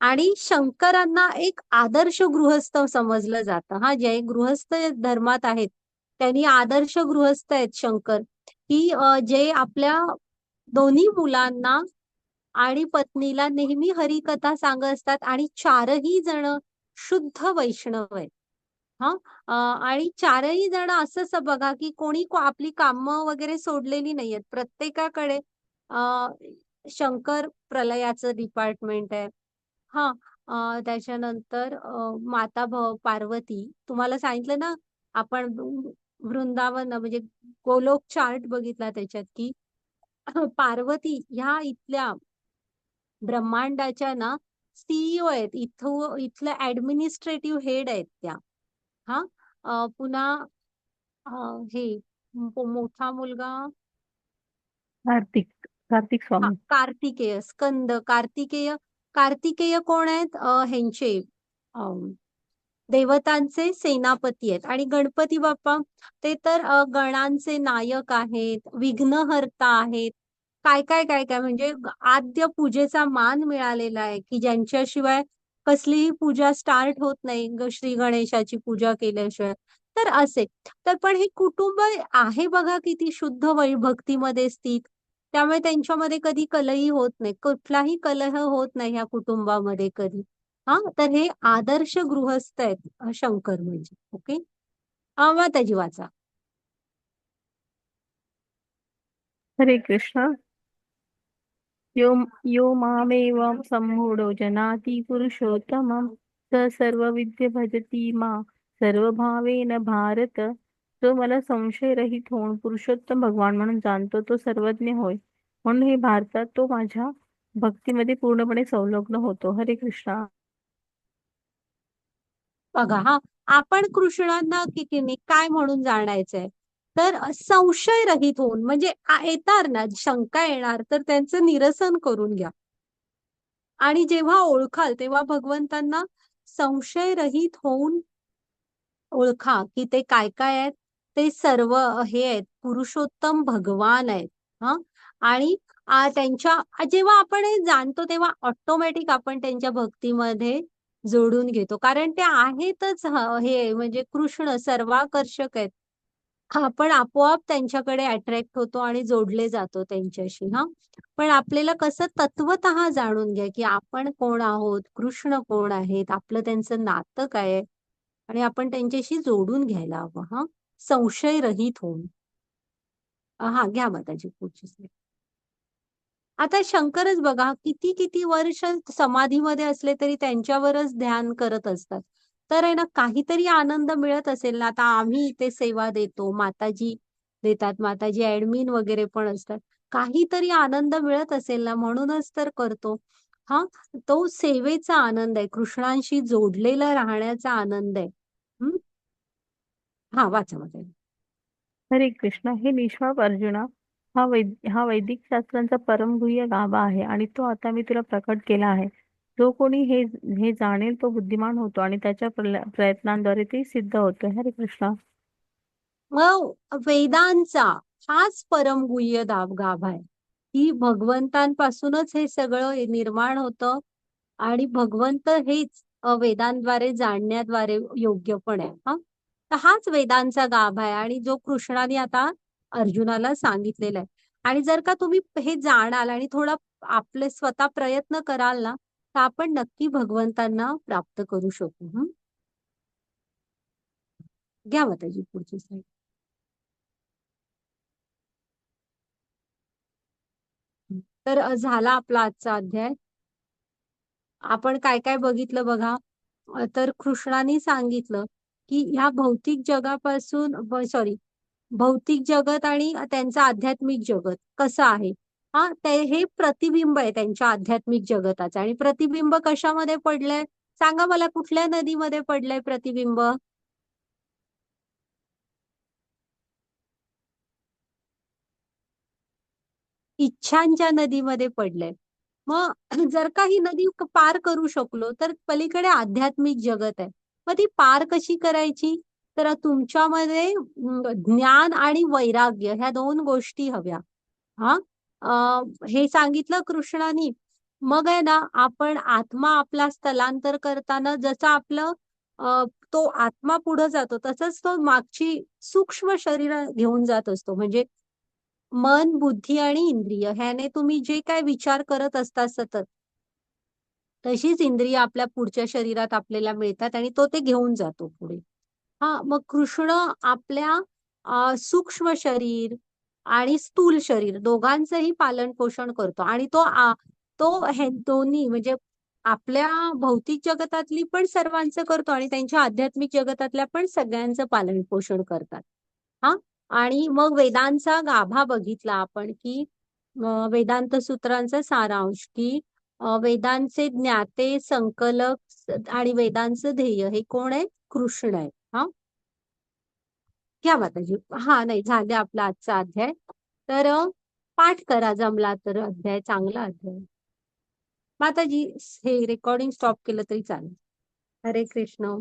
आणि शंकरांना एक आदर्श गृहस्थ समजलं जातं. हा, जे गृहस्थ धर्मात आहेत त्यांनी आदर्श गृहस्थ आहेत शंकर, की जे आपल्या दोन्ही मुलांना आणि पत्नीला नेहमी हरिकथा सांगत असतात, आणि चारही जण शुद्ध वैष्णव आहेत. हा, आणि चारही जण असंच बघा की कोणी आपली कामं वगैरे सोडलेली नाहीयेत. प्रत्येकाकडे शंकर प्रलयाचं डिपार्टमेंट आहे. हा, त्याच्यानंतर माता पार्वती तुम्हाला सांगितलं ना, आपण वृंदावन म्हणजे गोलोक चार्ट बघितला त्याच्यात, की पार्वती ह्या इथल्या ब्रह्मांडाच्या ना सीईओ आहेत. इथलं ऍडमिनिस्ट्रेटिव्ह हेड आहेत त्या. हा, पुन्हा हे मोठा मुलगा कार्तिक कार्तिक स्वामी. कार्तिकेय स्कंद कार्तिकेय. कार्तिकेय कोण आहेत? ह्यांचे देवतांचे सेनापती आहेत. आणि गणपती बाप्पा ते तर गणांचे नायक आहेत, विघ्नहर्ता आहेत. काय काय काय काय म्हणजे आद्य पूजेचा मान मिळालेला आहे, की ज्यांच्याशिवाय कसलीही पूजा स्टार्ट होत नाही, श्री गणेशाची पूजा केल्याशिवाय. तर असे तर पण हे कुटुंब आहे बघा किती शुद्ध भक्तीमध्ये स्थित. त्यामुळे त्यांच्यामध्ये कधी कलही होत नाही, कुठलाही कलह होत नाही ह्या कुटुंबामध्ये कधी. हा, तर हे आदर्श गृहस्थ आहेत शंकर म्हणजे. ओके. माताजी वाचा. हरे कृष्ण. यो यो मामेवं सम्मूढो जनाति पुरुषोत्तमं स सर्वविद्य भजति मां सर्वभावेन भारत. जो मला संशयरहित होऊन पुरुषोत्तम भगवान म्हणून जाणतो तो सर्वज्ञ होय. म्हणून हे भारतात तो माझ्या भक्तीमध्ये पूर्णपणे संलग्न होतो. हरे कृष्णा. बघा हा, आपण कृष्णांना काय म्हणून जाणायचंय, तर संशय रहित होऊन म्हणजे येणार ना शंका येणार तर त्यांचं निरसन करून घ्या. आणि जेव्हा ओळखाल तेव्हा भगवंतांना संशय रहित होऊन ओळखा की ते काय काय आहेत. ते सर्व हे आहेत पुरुषोत्तम भगवान आहेत. हा. आणि जेव्हा आपण हे जाणतो तेव्हा ऑटोमॅटिक आपण त्यांच्या भक्तीमध्ये जोडून घेतो, कारण ते आहेतच हे म्हणजे कृष्ण सर्वाकर्षक आहेत. आपण आपोआप त्यांच्याकडे अट्रॅक्ट होतो आणि जोडले जातो त्यांच्याशी. हा. पण आपल्याला कसं तत्वतः जाणून घ्या की आपण कोण आहोत, कृष्ण कोण आहेत, आपलं त्यांचं नातं काय आहे, आणि आपण त्यांच्याशी जोडून घ्यायला हवं. हा. संशय रहित होऊन. हा, घ्या माताजी पुढची slide. आता शंकरच बघा किती किती वर्ष समाधीमध्ये असले तरी त्यांच्यावरच ध्यान करत असतात. तर आहे ना, काहीतरी आनंद मिळत असेल ना. आता आम्ही इथे सेवा देतो, माताजी देतात, माताजी ऍडमिन वगैरे पण असतात. काहीतरी आनंद मिळत असेल ना, म्हणूनच तर करतो. हा. तो सेवेचा आनंद आहे, कृष्णांशी जोडलेला राहण्याचा आनंद आहे. हम्म. हा, वाचा माताजी. हरे कृष्ण. हे निष्पाप अर्जुना, हा वैदिक शास्त्रांचा परमगुह्य गाभा आहे आणि तो आता मी तुला प्रकट केला आहे. जो कोणी हे हे जाणेल तो बुद्धिमान होतो आणि त्याच्या प्रयत्नांद्वारे ते सिद्ध होते. हरे कृष्ण. मग वेदांचा हाच परमगुह्य गाभा आहे, की भगवंतांपासूनच हे सगळं निर्माण होतं आणि भगवंत हेच वेदांद्वारे जाणण्याद्वारे योग्य पण आहे. हा. तर हाच वेदांचा गाभा आहे आणि जो कृष्णाने आता अर्जुनाला सांगितलेला आहे. आणि जर का तुम्ही हे जाणाल आणि थोडा आपले स्वतः प्रयत्न कराल ना, तर आपण नक्की भगवंतांना प्राप्त करू शकू. घ्या माताजी पुढची slide. तर झाला आपला आजचा अध्याय. आपण काय काय बघितलं बघा. तर कृष्णाने सांगितलं की ह्या भौतिक जगापासून, सॉरी, भौतिक जगत आणि त्यांचं आध्यात्मिक जगत कसं आहे. हा. हे प्रतिबिंब आहे त्यांच्या आध्यात्मिक जगताचं. आणि प्रतिबिंब कशामध्ये पडलंय सांगा मला, कुठल्या नदीमध्ये पडलंय प्रतिबिंब? इच्छांच्या नदीमध्ये पडलंय. मग जर का ही नदी पार करू शकलो तर पलीकडे आध्यात्मिक जगत आहे. मग ती पार कशी करायची? तर तुमच्यामध्ये ज्ञान आणि वैराग्य ह्या दोन गोष्टी हव्या. हा. हे सांगितलं कृष्णानी. मग आहे ना, आपण आत्मा आपला स्थलांतर करताना जसं आपलं तो आत्मा पुढे जातो तसंच तो मागची सूक्ष्म शरीर घेऊन जात असतो. म्हणजे मन, बुद्धी आणि इंद्रिय ह्याने तुम्ही जे काय विचार करत असता सतत, तशीच इंद्रिय आपल्या पुढच्या शरीरात आपल्याला मिळतात आणि तो ते घेऊन जातो पुढे. हा. मग कृष्ण आपल्या सूक्ष्म शरीर आणि स्थूल शरीर दोघांचंही पालन पोषण करतो. आणि तो हे दोन्ही म्हणजे आपल्या भौतिक जगतातली पण सर्वांचं करतो आणि त्यांच्या आध्यात्मिक जगतातल्या पण सगळ्यांचं पालन पोषण करतात. हा. आणि मग वेदांचा गाभा बघितला आपण की वेदांत सूत्रांचा सारांश की वेदांचे ज्ञाते, संकलक आणि वेदांचं ध्येय हे कोण आहे? कृष्ण आहे. हा. घ्या माताजी. हा, नाही झाले आपला आजचा अध्याय. तर पाठ करा जमला तर अध्याय, चांगला अध्याय. माताजी हे रेकॉर्डिंग स्टॉप केलं तरी चालेल. हरे कृष्ण.